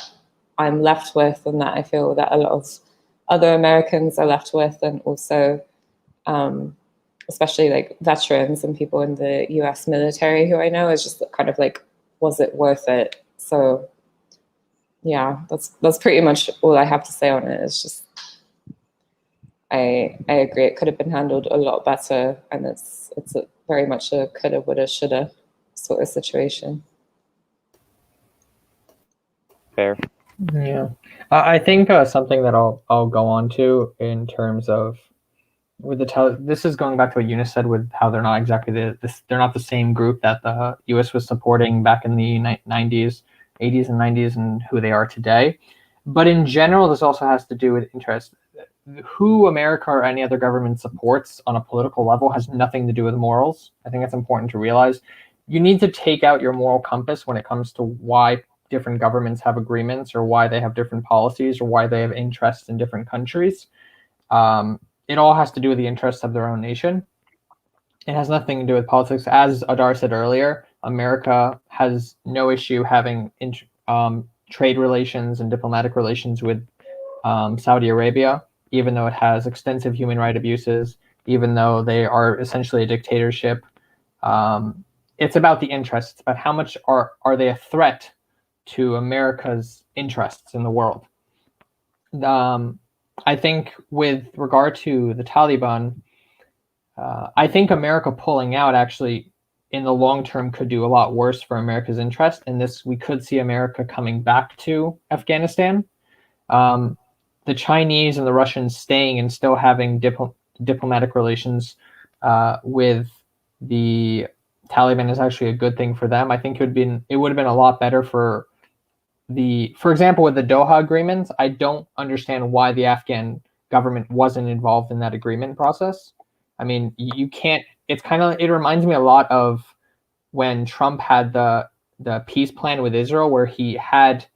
I'm left with, and that I feel that a lot of other Americans are left with, and also especially like veterans and people in the US military who I know, is just kind of like, was it worth it? So yeah, that's pretty much all I have to say on it. It's just, I agree, it could have been handled a lot better, and it's very much a coulda, woulda, shoulda sort of situation. Fair. Yeah, I think something that I'll go on to in terms of with this is going back to what Eunice said with how they're not exactly they're not the same group that the U.S. was supporting back in the 90s, 80s and 90s, and who they are today. But in general, this also has to do with interest. Who America or any other government supports on a political level has nothing to do with morals. I think it's important to realize. You need to take out your moral compass when it comes to why different governments have agreements, or why they have different policies, or why they have interests in different countries. It all has to do with the interests of their own nation. It has nothing to do with politics. As Adar said earlier, America has no issue having trade relations and diplomatic relations with Saudi Arabia, even though it has extensive human rights abuses, even though they are essentially a dictatorship. It's about the interests. It's about how much are they a threat to America's interests in the world. I think with regard to the Taliban, I think America pulling out actually in the long term could do a lot worse for America's interest. And this, we could see America coming back to Afghanistan. The Chinese and the Russians staying and still having diplomatic relations with the Taliban is actually a good thing for them. I think it would have been a lot better for example, with the Doha agreements. I don't understand why the Afghan government wasn't involved in that agreement process. I mean, you can't. It reminds me a lot of when Trump had the peace plan with Israel, where he had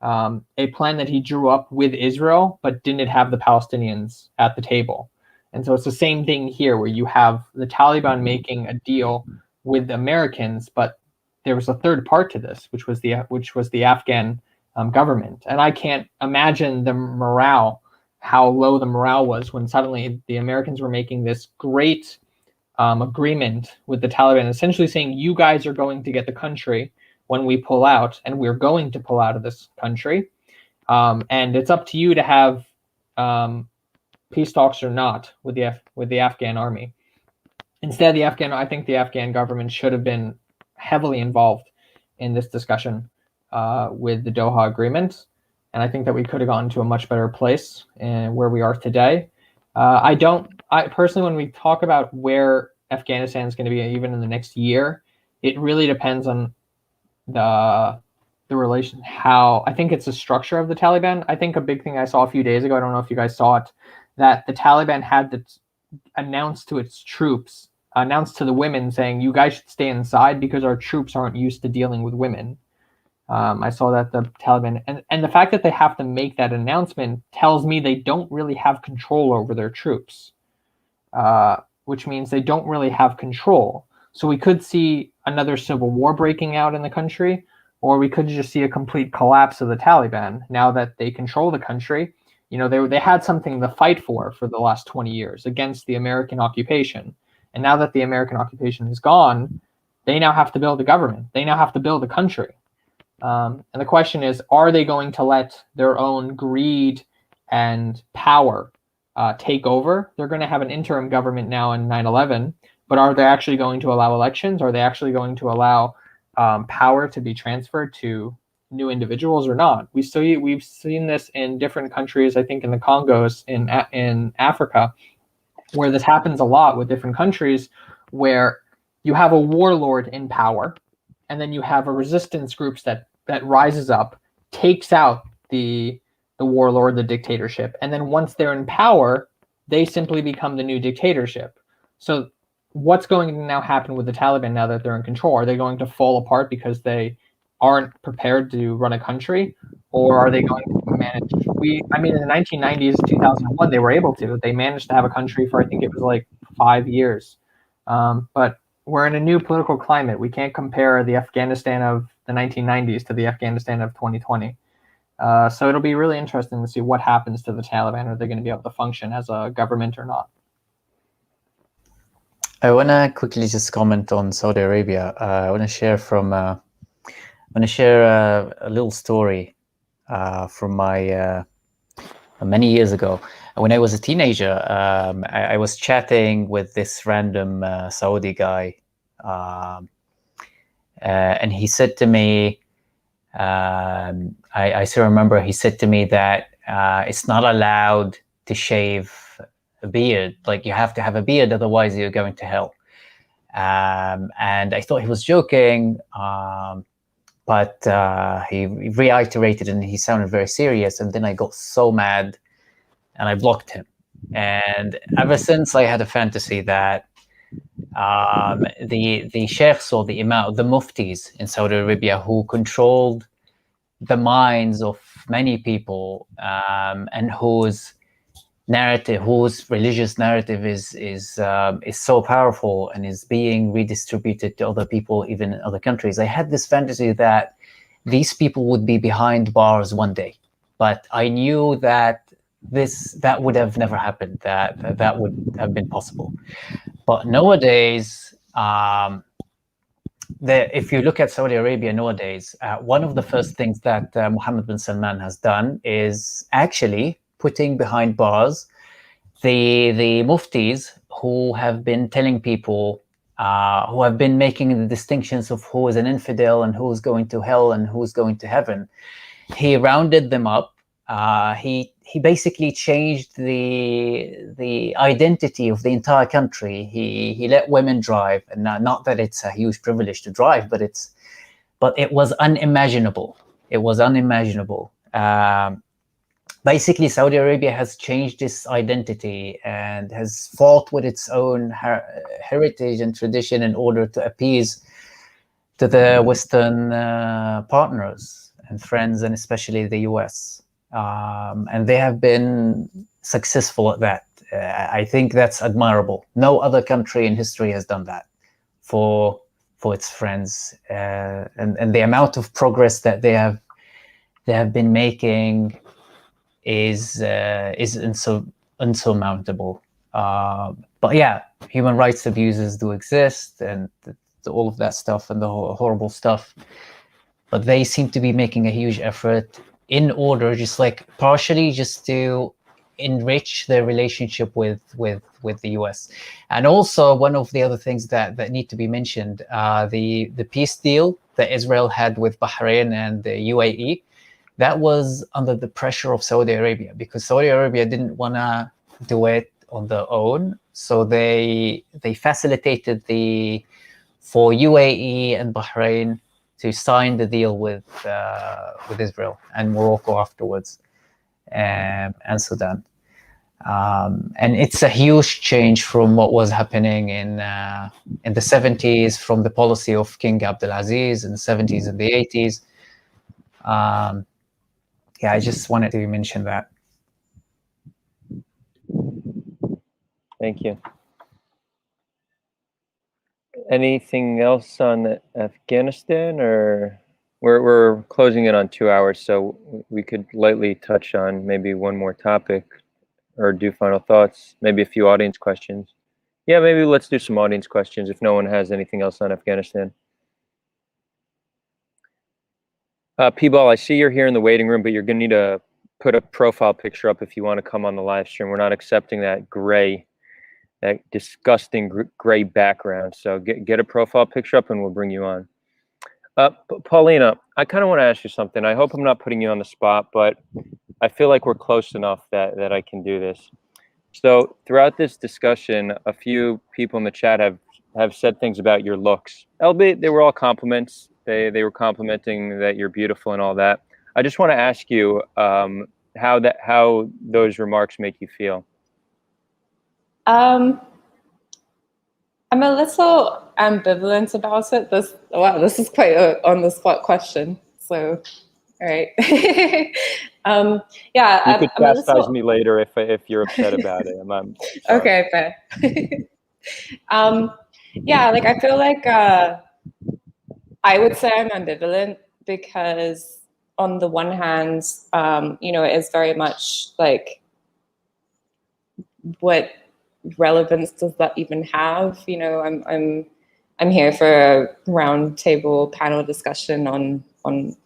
a plan that he drew up with Israel, but didn't have the Palestinians at the table. And so it's the same thing here, where you have the Taliban making a deal with the Americans, but there was a third part to this, which was the Afghan government. And I can't imagine how low the morale was when suddenly the Americans were making this great agreement with the Taliban, essentially saying, you guys are going to get the country when we pull out, and we're going to pull out of this country. And it's up to you to have peace talks or not with the Afghan army. Instead, I think the Afghan government should have been heavily involved in this discussion with the Doha agreement. And I think that we could have gotten to a much better place where we are today. I personally, when we talk about where Afghanistan is going to be even in the next year, it really depends on the relation, I think it's the structure of the Taliban. I think a big thing I saw a few days ago, I don't know if you guys saw it, that the Taliban had to announce to its troops, announce to the women, saying, you guys should stay inside because our troops aren't used to dealing with women. I saw that the Taliban, and the fact that they have to make that announcement tells me they don't really have control over their troops, which means they don't really have control. So we could see another civil war breaking out in the country, or we could just see a complete collapse of the Taliban now that they control the country. They had something to fight for the last 20 years against the American occupation. And now that the American occupation is gone, they now have to build a government. They now have to build a country. And the question is, are they going to let their own greed and power take over? They're going to have an interim government now in 9/11, but are they actually going to allow elections? Are they actually going to allow power to be transferred to new individuals or not? We've seen this in different countries. I think in the Congos in Africa, where this happens a lot with different countries, where you have a warlord in power, and then you have a resistance groups that rises up, takes out the warlord, the dictatorship, and then once they're in power, they simply become the new dictatorship. So what's going to now happen with the Taliban now that they're in control? Are they going to fall apart because they aren't prepared to run a country, or are they going to manage? In the 1990s, 2001, they were able to. They managed to have a country for, I think it was like 5 years. But we're in a new political climate. We can't compare the Afghanistan of the 1990s to the Afghanistan of 2020. So it'll be really interesting to see what happens to the Taliban. Are they going to be able to function as a government or not? I want to quickly just comment on Saudi Arabia. I want to share a little story from my many years ago. When I was a teenager, I was chatting with this random Saudi guy, and he said to me, I still remember, he said to me that it's not allowed to shave a beard. Like, you have to have a beard, otherwise you're going to hell. And I thought he was joking, but he reiterated and he sounded very serious. And then I got so mad and I blocked him. And ever since, I had a fantasy that the sheikhs or the imam, the muftis in Saudi Arabia, who controlled the minds of many people, and whose religious narrative is so powerful and is being redistributed to other people, even in other countries. I had this fantasy that these people would be behind bars one day, but I knew that that would have never happened, that would have been possible. But nowadays, if you look at Saudi Arabia nowadays, one of the first things that Mohammed bin Salman has done is actually putting behind bars the muftis who have been telling people, who have been making the distinctions of who is an infidel and who's going to hell and who's going to heaven. He rounded them up. He basically changed the identity of the entire country. He let women drive, and not that it's a huge privilege to drive, but it was unimaginable. It was unimaginable. Basically, Saudi Arabia has changed its identity and has fought with its own heritage and tradition in order to appease to the Western partners and friends, and especially the US. And they have been successful at that. I think that's admirable. No other country in history has done that for its friends, and the amount of progress that they have been making is insurmountable. But yeah, human rights abuses do exist, and all of that stuff and the horrible stuff. But they seem to be making a huge effort in order, just like partially, just to enrich their relationship with the US. And also, one of the other things that need to be mentioned, the peace deal that Israel had with Bahrain and the UAE, that was under the pressure of Saudi Arabia, because Saudi Arabia didn't want to do it on their own. So they facilitated for UAE and Bahrain to sign the deal with Israel and Morocco afterwards, and Sudan. And it's a huge change from what was happening in the 70s, from the policy of King Abdulaziz in the 70s and the 80s. Yeah, I just wanted to mention that. Thank you. Anything else on Afghanistan, or we're closing in on 2 hours, so we could lightly touch on maybe one more topic or do final thoughts, maybe a few audience questions. Yeah, maybe let's do some audience questions if no one has anything else on Afghanistan. P-Ball, I see you're here in the waiting room, but you're going to need to put a profile picture up if you want to come on the live stream. We're not accepting that disgusting gray background. So get a profile picture up and we'll bring you on. Paulina, I kind of want to ask you something. I hope I'm not putting you on the spot, but I feel like we're close enough that I can do this. So throughout this discussion, a few people in the chat have said things about your looks. Albeit they were all compliments. They were complimenting that you're beautiful and all that. I just want to ask you how those remarks make you feel. I'm a little ambivalent about it. This is quite an on-the-spot question. So, all right. Yeah. You could chastise me later if you're upset about it. I'm okay, fair. Yeah, like I feel like I would say I'm ambivalent because on the one hand, it is very much like, what relevance does that even have? I'm here for a round table panel discussion on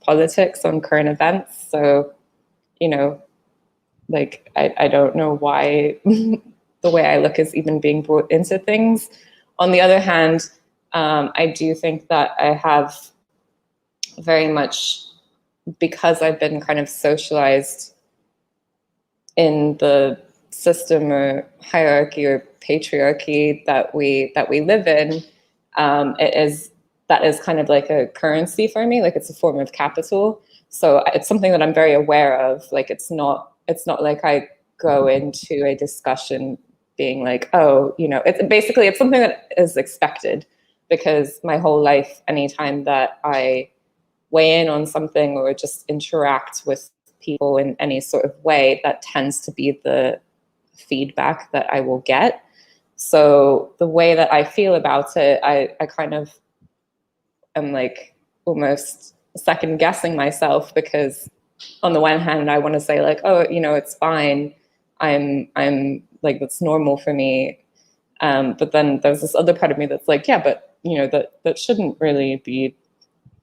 politics, on current events. So, like I don't know why the way I look is even being brought into things. On the other hand, I do think that I have very much, because I've been kind of socialized in the system or hierarchy or patriarchy that we live in, that is kind of like a currency for me. Like it's a form of capital. So it's something that I'm very aware of. Like it's not like I go into a discussion being like, oh, it's something that is expected, because my whole life, anytime that I weigh in on something or just interact with people in any sort of way, that tends to be the feedback that I will get. So the way that I feel about it, I kind of am like almost second guessing myself, because on the one hand, I want to say like, oh, it's fine. I'm like, that's normal for me. But then there's this other part of me that's like, yeah, but that shouldn't really be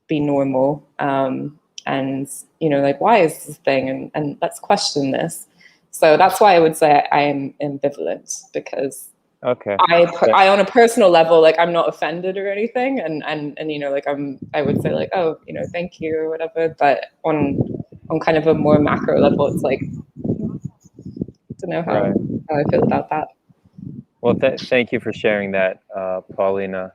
normal. And like, why is this a thing? And let's question this. So that's why I would say I am ambivalent, because okay. I on a personal level, like I'm not offended or anything, and like I would say like, oh, thank you or whatever. But on kind of a more macro level, it's like, I don't know how I feel about that. Well, thank you for sharing that, Paulina.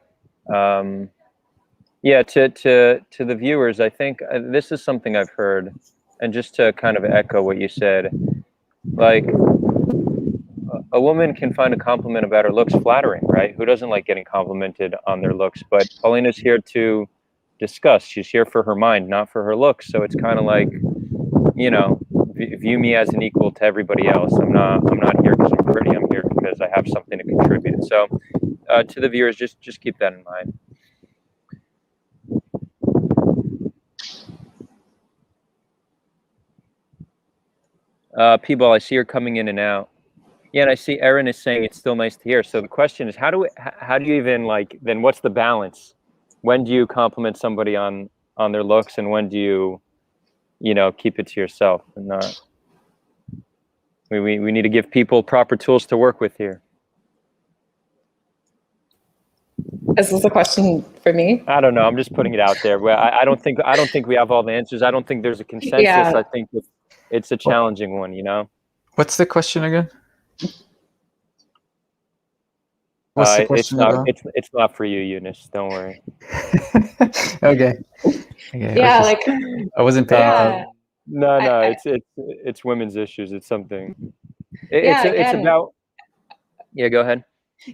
Yeah, to the viewers, I think this is something I've heard, and just to kind of echo what you said, like a woman can find a compliment about her looks flattering, right? Who doesn't like getting complimented on their looks? But Paulina's here to discuss. She's here for her mind, not for her looks. So it's kind of like, view me as an equal to everybody else. I'm not here because I'm pretty. I'm here because I have something to contribute. So to the viewers, just keep that in mind. P-Ball, I see you're coming in and out. Yeah, and I see Erin is saying it's still nice to hear. So the question is, how do you even then what's the balance? When do you compliment somebody on their looks, and when do you, keep it to yourself and not? We need to give people proper tools to work with here. Is this a question for me? I don't know. I'm just putting it out there. Well, I don't think we have all the answers. I don't think there's a consensus. Yeah. I think it's a challenging one. What's the question again? What's the question about? It's not for you, Eunice. Don't worry. Okay. Yeah, I wasn't paying attention. No, it's women's issues. It's something. It's about. Yeah, go ahead.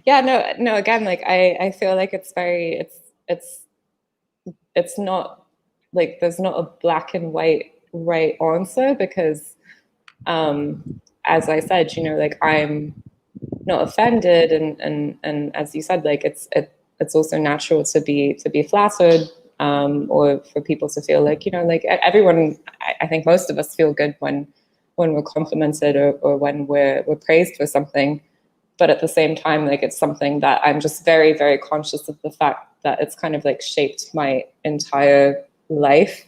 Yeah, no. Again, like I feel like it's very. It's not like there's not a black and white right answer, because, as I said, like I'm not offended, and as you said, like it's also natural to be flattered, or for people to feel like, like everyone, I think most of us feel good when we're complimented or when we're praised for something. But at the same time, like, it's something that I'm just very, very conscious of the fact that it's kind of like shaped my entire life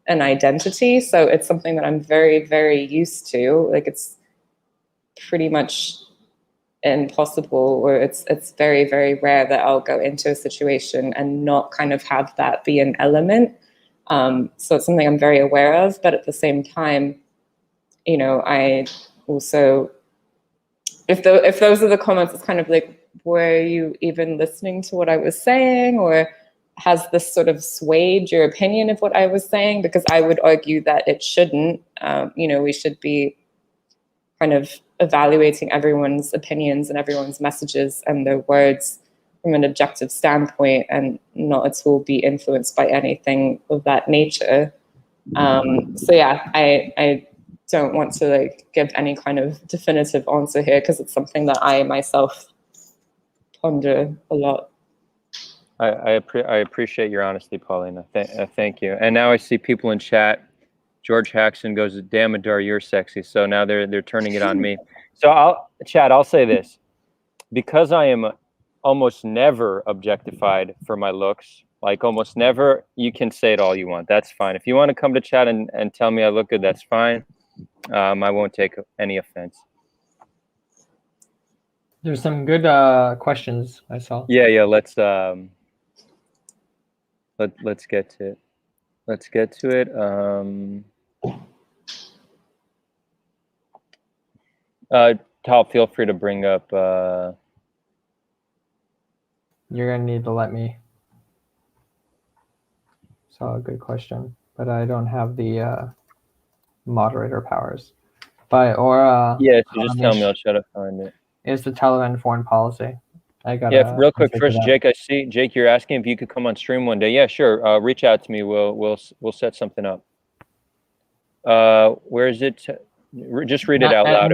and identity. So it's something that I'm very, very used to. Like, it's pretty much impossible, or it's very, very rare that I'll go into a situation and not kind of have that be an element. So it's something I'm very aware of. But at the same time, I also, if those are the comments, it's kind of like, were you even listening to what I was saying, or has this sort of swayed your opinion of what I was saying? Because I would argue that it shouldn't. We should be kind of evaluating everyone's opinions and everyone's messages and their words from an objective standpoint, and not at all be influenced by anything of that nature. So yeah, I don't want to like give any kind of definitive answer here, because it's something that I myself ponder a lot. I appreciate your honesty, Paulina. Thank you. And now I see people in chat. George Haxon goes, "Damn, Adar, you're sexy." So now they're turning it on me. So I'll say this, because I am almost never objectified for my looks, like almost never. You can say it all you want. That's fine. If you want to come to chat and tell me I look good, that's fine. I won't take any offense. There's some good questions I saw. Yeah. Let's get to it. Let's get to it. Tal, feel free to bring up. You're gonna need to let me. So a good question, but I don't have the moderator powers. Yeah, so just tell me, I'll try to find it. Is the Taliban foreign policy? Real quick first, Jake. I see Jake. You're asking if you could come on stream one day. Yeah, sure. Reach out to me. We'll set something up. Where is it? Just read it out loud.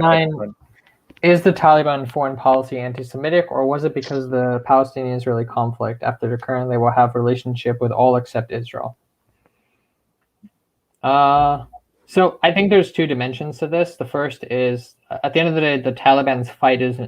Is the Taliban foreign policy anti-Semitic, or was it because of the Palestinian-Israeli conflict? After the current, they will have relationship with all except Israel. So I think there's two dimensions to this. The first is, at the end of the day, the Taliban's fight is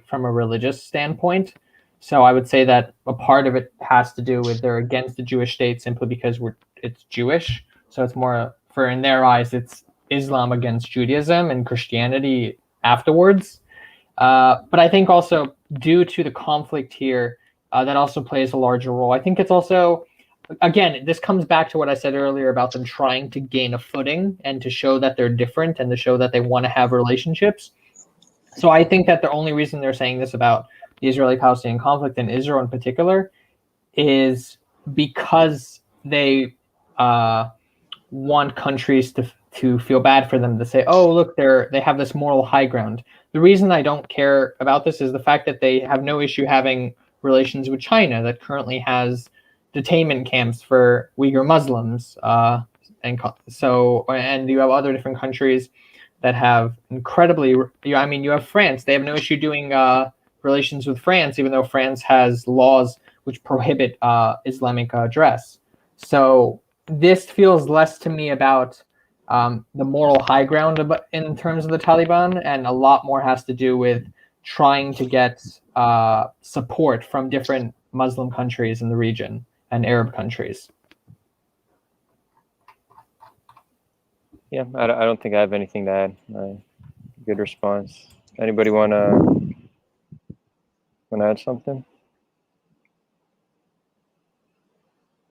from a religious standpoint. So I would say that a part of it has to do with they're against the Jewish state simply because it's Jewish. So it's more, in their eyes, it's Islam against Judaism and Christianity afterwards. But I think also due to the conflict here, that also plays a larger role. I think it's also, again, this comes back to what I said earlier about them trying to gain a footing and to show that they're different and to show that they want to have relationships. So I think that the only reason they're saying this about the Israeli-Palestinian conflict and Israel in particular is because they want countries to feel bad for them, to say, oh, look, they have this moral high ground. The reason I don't care about this is the fact that they have no issue having relations with China, that currently has detainment camps for Uyghur Muslims, and you have other different countries that have incredibly. You have France. They have no issue doing relations with France, even though France has laws which prohibit Islamic dress. So this feels less to me about the moral high ground in terms of the Taliban, and a lot more has to do with trying to get support from different Muslim countries in the region and Arab countries. Yeah, I don't think I have anything to add. Good response. Anybody want to add something?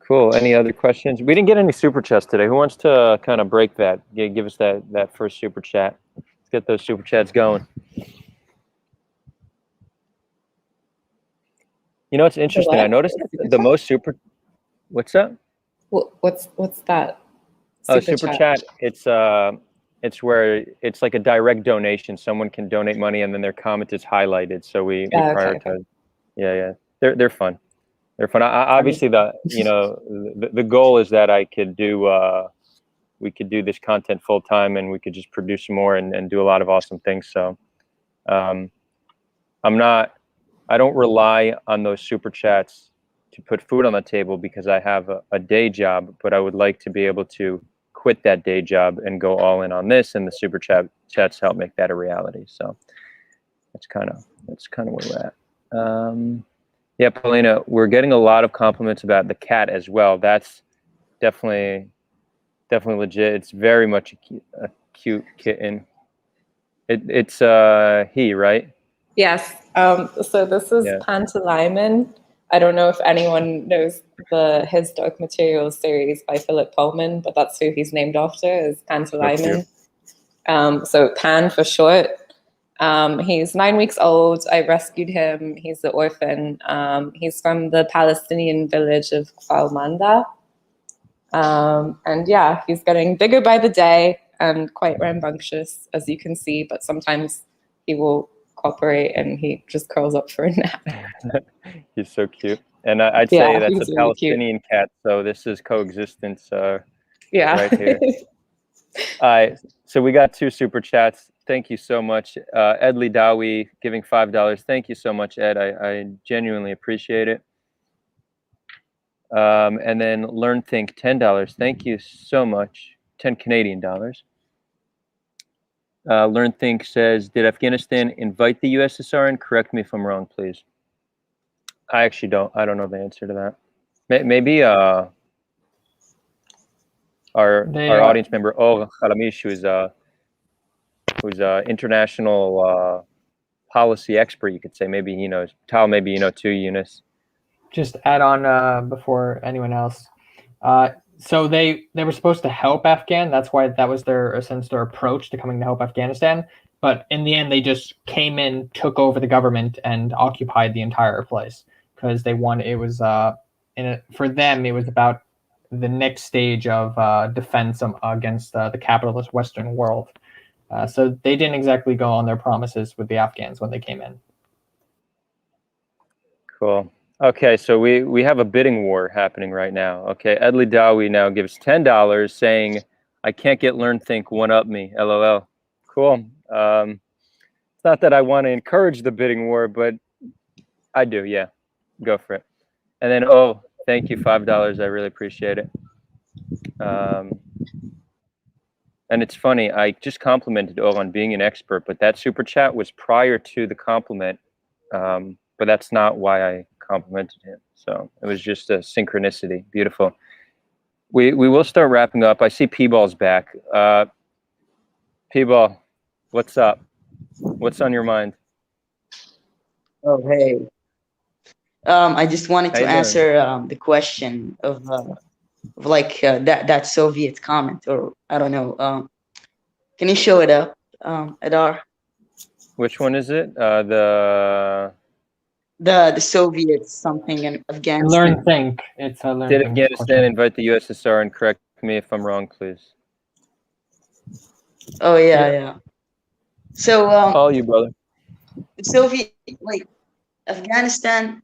Cool. Any other questions? We didn't get any super chats today. Who wants to kind of break that? Give us that first super chat. Let's get those super chats going. You know, it's interesting. I noticed the most super. What's that? What's that? Super chat. It's where it's like a direct donation. Someone can donate money, and then their comment is highlighted. So we prioritize. Okay. Yeah. They're fun. They're fun. Obviously, the goal is that I could do. We could do this content full time, and we could just produce more and do a lot of awesome things. So, I'm not I don't rely on those super chats to put food on the table because I have a day job, but I would like to be able to quit that day job and go all in on this, and the super chats help make that a reality. So that's kind of where we're at. Yeah, Paulina, we're getting a lot of compliments about the cat as well. That's definitely legit. It's very much a cute kitten. It's he, right? Yes. So this is Pantalaimon. I don't know if anyone knows his Dark Materials series by Philip Pullman, but that's who he's named after, is Pantalaimon. So Pan for short. He's 9 weeks old. I rescued him. He's an orphan. He's from the Palestinian village of Kfar Manda. And yeah, he's getting bigger by the day and quite rambunctious, as you can see, but sometimes he will cooperate and he just curls up for a nap. He's so cute. And I'd say that's a really Palestinian cat, so this is coexistence right here. All right, so we got 2 super chats. Thank you so much. Edley Dowie giving $5. Thank you so much, Ed. I genuinely appreciate it. And then Learn Think, $10. Thank you so much. 10 Canadian dollars. Learn Think says, did Afghanistan invite the USSR? And correct me if I'm wrong, please. I actually don't. I don't know the answer to that. Maybe our audience member, Or Khalamish, who's international policy expert, you could say. Maybe he knows. Tal, maybe you know too, Eunice. Just add on before anyone else. So they were supposed to help Afghan. That's why that was their approach to coming to help Afghanistan. But in the end, they just came in, took over the government, and occupied the entire place because they wanted. It was for them, it was about the next stage of defense against the capitalist Western world. So they didn't exactly go on their promises with the Afghans when they came in. Cool. Okay, so we have a bidding war happening right now. Okay, Edley Dowie now gives $10 saying, I can't get Learn Think, one up me, LOL. Cool. It's not that I want to encourage the bidding war, but I do, yeah. Go for it. And then, thank you, $5. I really appreciate it. And it's funny, I just complimented O on being an expert, but that super chat was prior to the compliment. But that's not why I complimented him. So it was just a synchronicity. Beautiful. We will start wrapping up. I see P-Ball's back. P-Ball, what's up? What's on your mind? Oh, hey. I just wanted to answer the question of like that Soviet comment, or I don't know. Can you show it up, Adar? Which one is it? The Soviet something in Afghanistan. Learn Think. It's a Learn Did Think Afghanistan question. invite the USSR? And correct me if I'm wrong, please. Oh yeah. So all you, brother. The Soviet, like Afghanistan,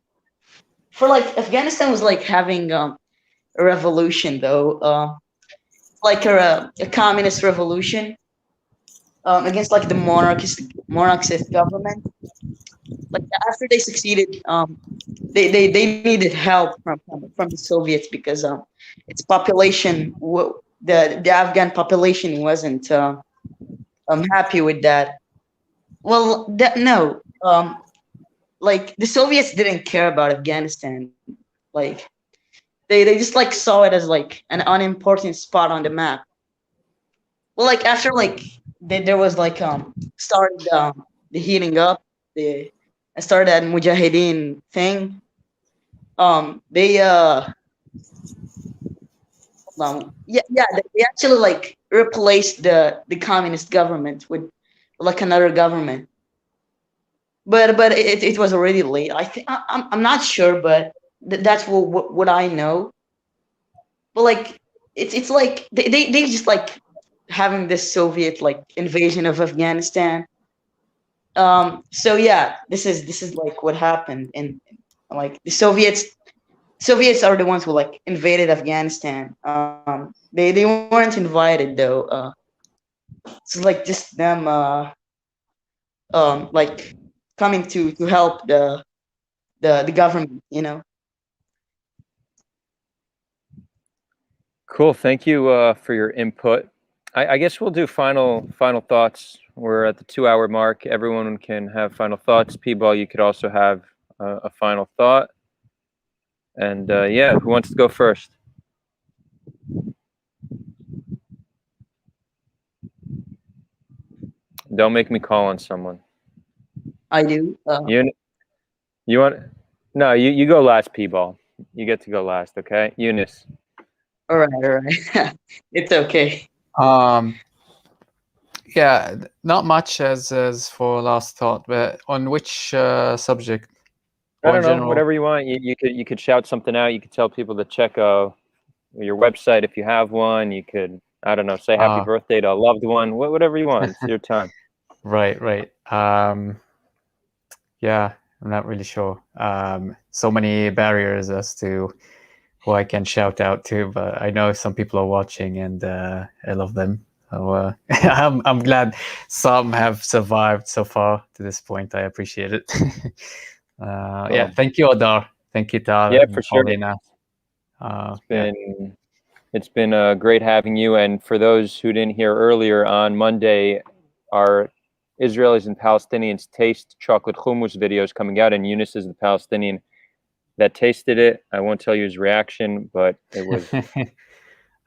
Afghanistan was like having a revolution though, like a communist revolution against like the monarchist government. Like after they succeeded, they needed help from the Soviets because its population, the Afghan population wasn't happy with that. Well, like the Soviets didn't care about Afghanistan. Like they just like saw it as like an unimportant spot on the map. Well, like after like there was like started the heating up. I started that Mujahideen thing. They actually like replaced the communist government with like another government. But it was already late. I think I'm not sure, but that's what I know. But like it's like they just like having this Soviet like invasion of Afghanistan. So yeah, this is like what happened, and like the Soviets are the ones who like invaded Afghanistan. They weren't invited though. It's like just them like coming to help the the government, you know. Cool. Thank you for your input. I guess we'll do final thoughts. We're at the 2-hour mark. Everyone can have final thoughts. P-Ball, you could also have a final thought. And yeah, who wants to go first? Don't make me call on someone. I do. You want? No, you go last, P-Ball. You get to go last, okay? Eunice. All right. It's okay. Yeah, not much as for last thought, but on which subject? I don't know, whatever you want. You could shout something out. You could tell people to check your website if you have one. You could, I don't know, say happy birthday to a loved one. Whatever you want. It's your time. Right. Yeah, I'm not really sure. So many barriers as to who I can shout out to, but I know some people are watching, and I love them. So I'm glad some have survived so far to this point. I appreciate it. Yeah, thank you, Adar. Thank you, Tal. Yeah, for sure. It's been great having you. And for those who didn't hear earlier, on Monday, our Israelis and Palestinians taste chocolate hummus videos coming out, and Eunice is the Palestinian that tasted it. I won't tell you his reaction, but it was a good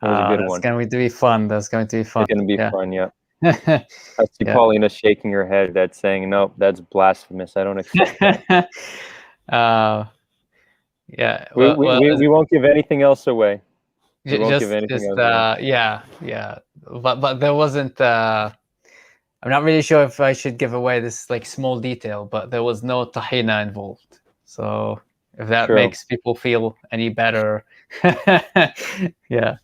one. That's going to be fun. It's going to be fun, yeah. I see Paulina shaking her head. That's saying, no, that's blasphemous. I don't accept that. Yeah. We won't give anything else away. We won't give anything else away. Yeah. But there wasn't... I'm not really sure if I should give away this like small detail, but there was no tahina involved. So if that makes people feel any better. Yeah.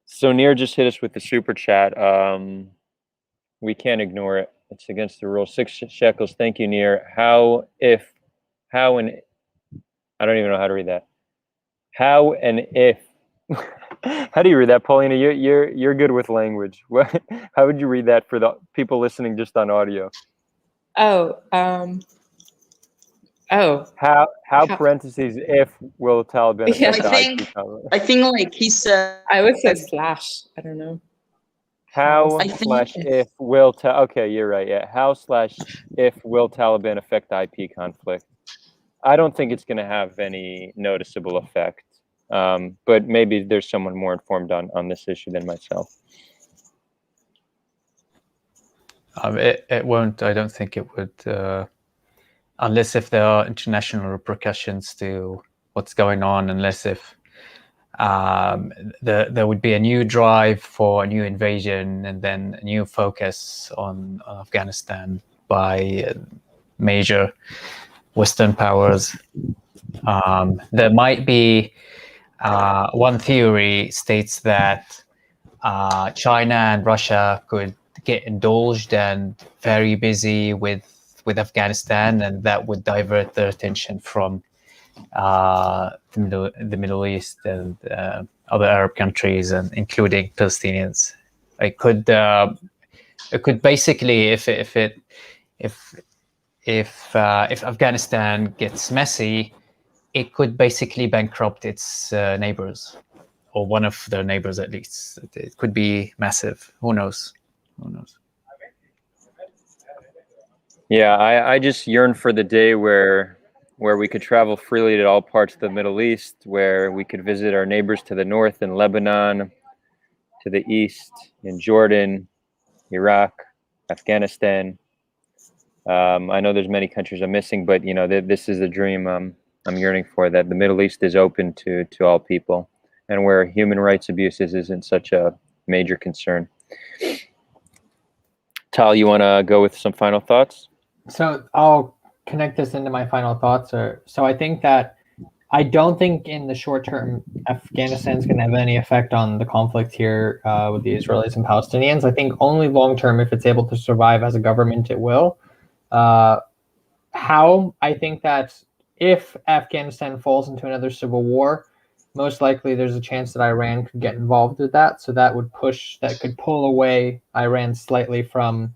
So Nir just hit us with the super chat. We can't ignore it. It's against the rules. 6 shekels. Thank you, Nir. How and I don't even know how to read that. How and if. How do you read that, Paulina? You're good with language. How would you read that for the people listening just on audio? How parentheses if will Taliban affect I think like he said. I would say slash. I don't know. How / if will okay, you're right. Yeah. How / if will Taliban affect the IP conflict? I don't think it's going to have any noticeable effect. But maybe there's someone more informed on this issue than myself. It won't. I don't think it would, unless if there are international repercussions to what's going on. Unless if there would be a new drive for a new invasion and then a new focus on Afghanistan by major Western powers. There might be. One theory states that China and Russia could get indulged and very busy with Afghanistan, and that would divert their attention from the Middle East and other Arab countries, and including Palestinians. It could basically, if Afghanistan gets messy, it could basically bankrupt its neighbors, or one of their neighbors at least. It could be massive. Who knows? Yeah, I just yearn for the day where we could travel freely to all parts of the Middle East, where we could visit our neighbors to the north in Lebanon, to the east in Jordan, Iraq, Afghanistan. I know there's many countries I'm missing, but this is a dream I'm yearning for, that the Middle East is open to all people, and where human rights abuses isn't such a major concern. Tal, you want to go with some final thoughts? So I'll connect this into my final thoughts. So I think that I don't think in the short term Afghanistan is going to have any effect on the conflict here with the Israelis and Palestinians. I think only long term, if it's able to survive as a government, it will. How? I think that if Afghanistan falls into another civil war, most likely there's a chance that Iran could get involved with that. So that could pull away Iran slightly from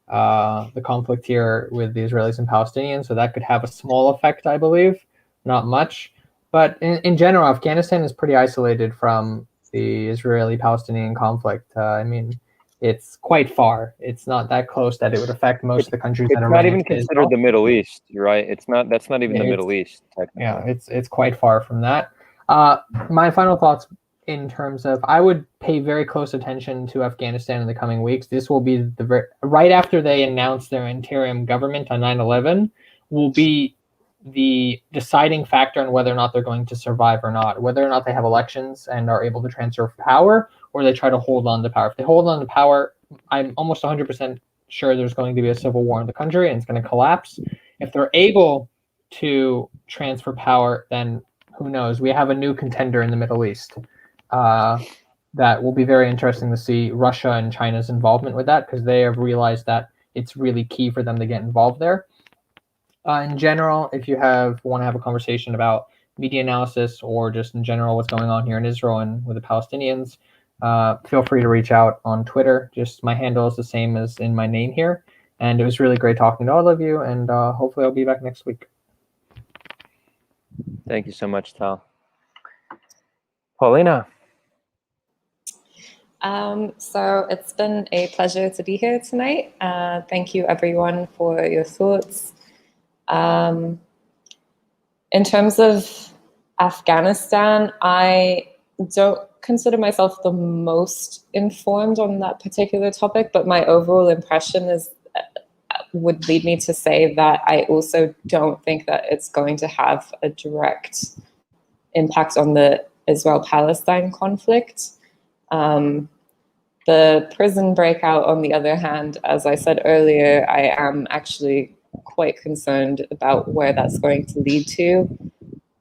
the conflict here with the Israelis and Palestinians. So that could have a small effect, I believe, not much. But in general, Afghanistan is pretty isolated from the Israeli-Palestinian conflict. I mean, it's quite far. It's not that close that it would affect most of the countries that are It's not even related to considered Israel. the Middle East, right? That's not even the Middle East, technically. Yeah, it's quite far from that. My final thoughts in terms of, I would pay very close attention to Afghanistan in the coming weeks. This will be right after they announce their interim government on 9/11 will be the deciding factor on whether or not they're going to survive or not, whether or not they have elections and are able to transfer power, or they try to hold on to power. If they hold on to power, I'm almost 100% sure there's going to be a civil war in the country and it's going to collapse. If they're able to transfer power, then who knows? We have a new contender in the Middle East. That will be very interesting to see Russia and China's involvement with that, because they have realized that it's really key for them to get involved there. In general, if you want to have a conversation about media analysis or just in general what's going on here in Israel and with the Palestinians, feel free to reach out on Twitter. Just my handle is the same as in my name here. And it was really great talking to all of you, and hopefully I'll be back next week. Thank you so much, Tal. Paulina. So it's been a pleasure to be here tonight. Thank you everyone for your thoughts. In terms of Afghanistan, I don't consider myself the most informed on that particular topic, but my overall impression would lead me to say that I also don't think that it's going to have a direct impact on the Israel-Palestine conflict. The prison breakout, on the other hand, as I said earlier, I am actually quite concerned about where that's going to lead to.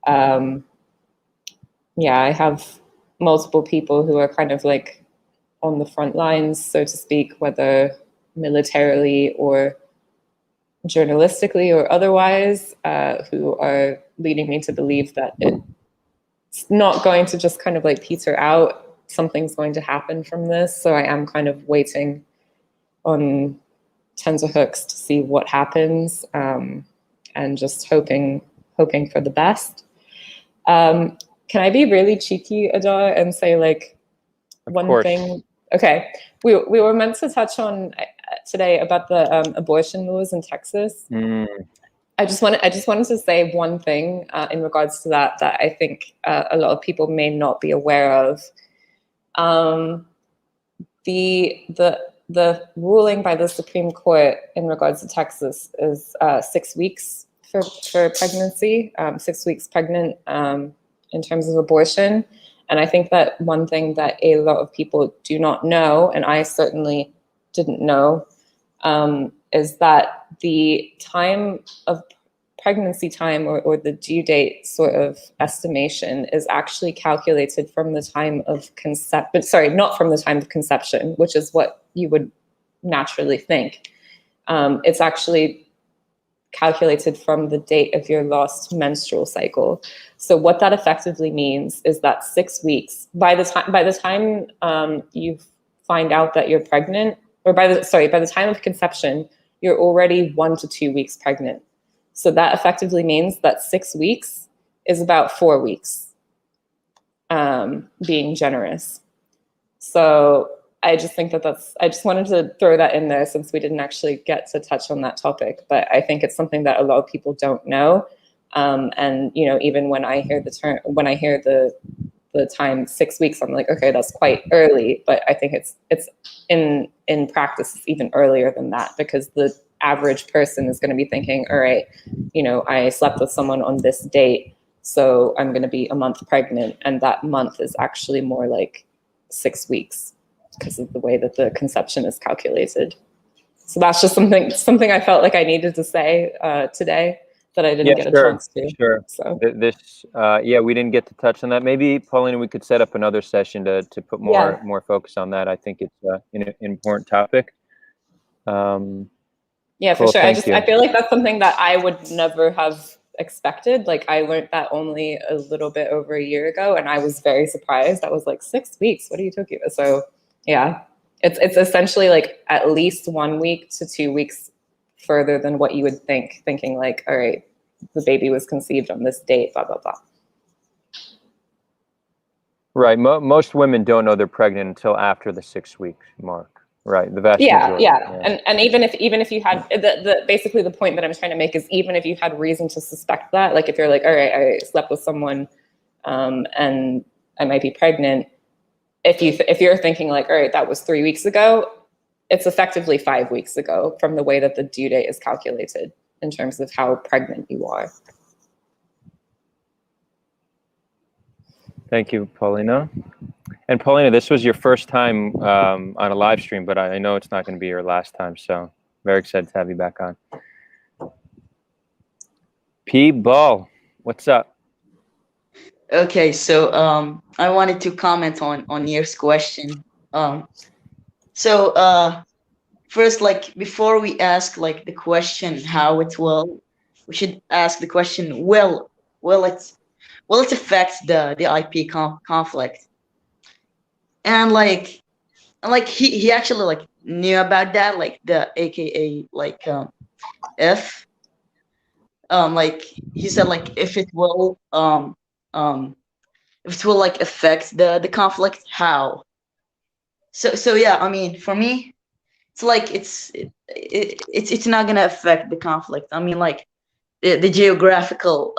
I have multiple people who are kind of like on the front lines, so to speak, whether militarily or journalistically or otherwise, who are leading me to believe that it's not going to just kind of like peter out. Something's going to happen from this. So I am kind of waiting on tenterhooks to see what happens, and just hoping for the best. Can I be really cheeky, Adar, and say like one thing? Okay, we were meant to touch on today about the abortion laws in Texas. I just wanted to say one thing in regards to that I think a lot of people may not be aware of. The ruling by the Supreme Court in regards to Texas is 6 weeks for pregnancy, 6 weeks pregnant in terms of abortion. And I think that one thing that a lot of people do not know, and I certainly didn't know, is that the time of pregnancy time or the due date sort of estimation is actually calculated from the time of not from the time of conception, which is what you would naturally think. It's actually calculated from the date of your last menstrual cycle. So what that effectively means is that 6 weeks, by the time you find out that you're pregnant, or by the time of conception, you're already 1 to 2 weeks pregnant. So that effectively means that 6 weeks is about 4 weeks, being generous. So I just think I just wanted to throw that in there since we didn't actually get to touch on that topic, but I think it's something that a lot of people don't know. And, even when I hear the time 6 weeks, I'm like, okay, that's quite early, but I think it's in practice, it's even earlier than that, because the average person is going to be thinking, all right, I slept with someone on this date, so I'm going to be a month pregnant. And that month is actually more like 6 weeks because of the way that the conception is calculated. So that's just something I felt like I needed to say today that I didn't get a chance to. Sure. So we didn't get to touch on that. Maybe, Paulina, we could set up another session to put more focus on that. I think it's an important topic. Yeah, for sure. I feel like that's something that I would never have expected. Like I learned that only a little bit over a year ago, and I was very surprised. I was like, 6 weeks? What are you talking about? So yeah, it's essentially like at least 1 week to 2 weeks further than what you would think, thinking like, all right, the baby was conceived on this date, blah, blah, blah. Right. Most women don't know they're pregnant until after the 6 week mark. Right. The vast majority. Yeah. And even if you had basically the point that I'm trying to make is even if you had reason to suspect that, like if you're like, all right, I slept with someone and I might be pregnant. If you're thinking like, all right, that was 3 weeks ago, it's effectively 5 weeks ago from the way that the due date is calculated in terms of how pregnant you are. Thank you, Paulina. And Paulina, this was your first time on a live stream, but I know it's not going to be your last time. So very excited to have you back on. P Ball, what's up? Okay, so I wanted to comment on Nir's question. First, like before we ask like the question how it will, we should ask the question will it affect the IP conflict? And like he actually like knew about that, like the AKA like if like he said like if it will like affect the conflict, how? So yeah, I mean for me it's like it's not gonna affect the conflict. I mean like the geographical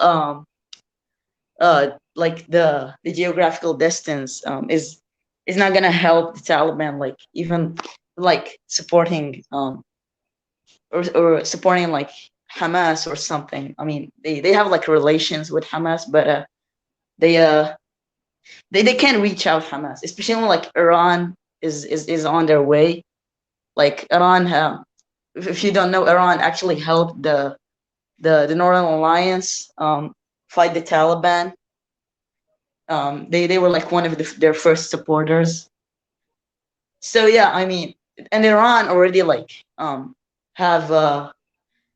like the geographical distance is not gonna help the Taliban like even like supporting or supporting like Hamas or something. I mean they have like relations with Hamas, but they can't reach out Hamas, especially when like Iran is on their way. Like Iran, if you don't know, Iran actually helped the Northern Alliance fight the Taliban. They were like one of their first supporters. So yeah, I mean, and Iran already like have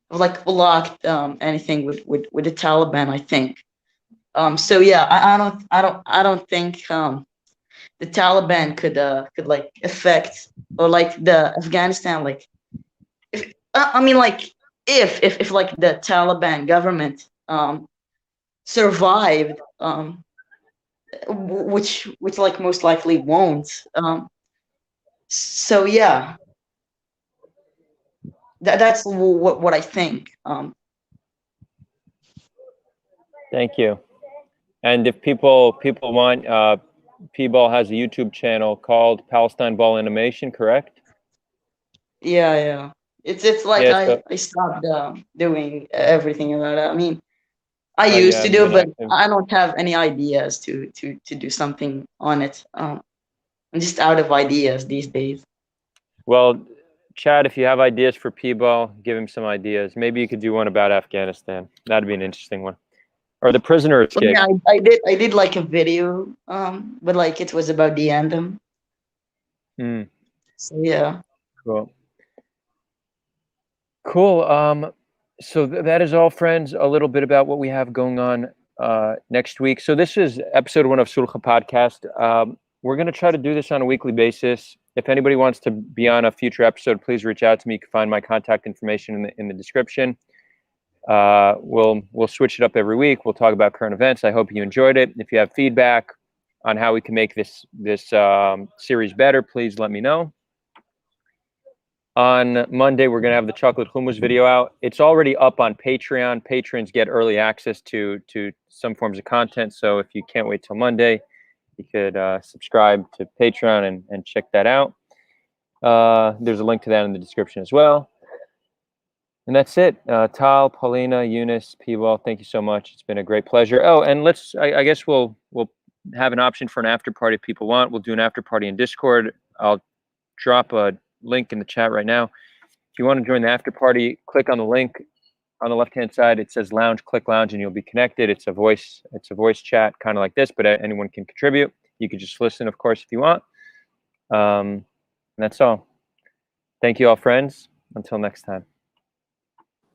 like blocked anything with the Taliban, I think. So yeah, I don't think the Taliban could like affect or like the Afghanistan like if I mean like if like the Taliban government survived which like most likely won't so yeah that's what I think. Thank you. And if people want, P-Ball has a YouTube channel called Palestine Ball Animation, correct? Yeah. It's like Yeah, I stopped doing everything about it. I mean, I you used to haven't do, been but active. I don't have any ideas to do something on it. I'm just out of ideas these days. Well, Chad, if you have ideas for P-Ball, give him some ideas. Maybe you could do one about Afghanistan. That'd be an interesting one. Or the prisoner Well, escape. yeah, I did like a video, but like it was about the anthem. So yeah. Cool. So that is all, friends. A little bit about what we have going on next week. So this is episode 1 of Sulha Podcast. We're going to try to do this on a weekly basis. If anybody wants to be on a future episode, please reach out to me. You can find my contact information in the description. We'll switch it up every week. We'll talk about current events. I hope you enjoyed it. If you have feedback on how we can make this series better, please let me know. On Monday, we're going to have the chocolate hummus video out. It's already up on Patreon. Patrons get early access to some forms of content. So if you can't wait till Monday, you could subscribe to Patreon and check that out. There's a link to that in the description as well. And that's it. Tal, Paulina, Eunice, P-Ball, thank you so much. It's been a great pleasure. Oh, and I guess we'll have an option for an after party if people want. We'll do an after party in Discord. I'll drop a link in the chat right now. If you want to join the after party, click on the link on the left-hand side. It says lounge, click lounge, and you'll be connected. It's a voice chat, kind of like this, but anyone can contribute. You could just listen, of course, if you want. And that's all. Thank you all, friends. Until next time.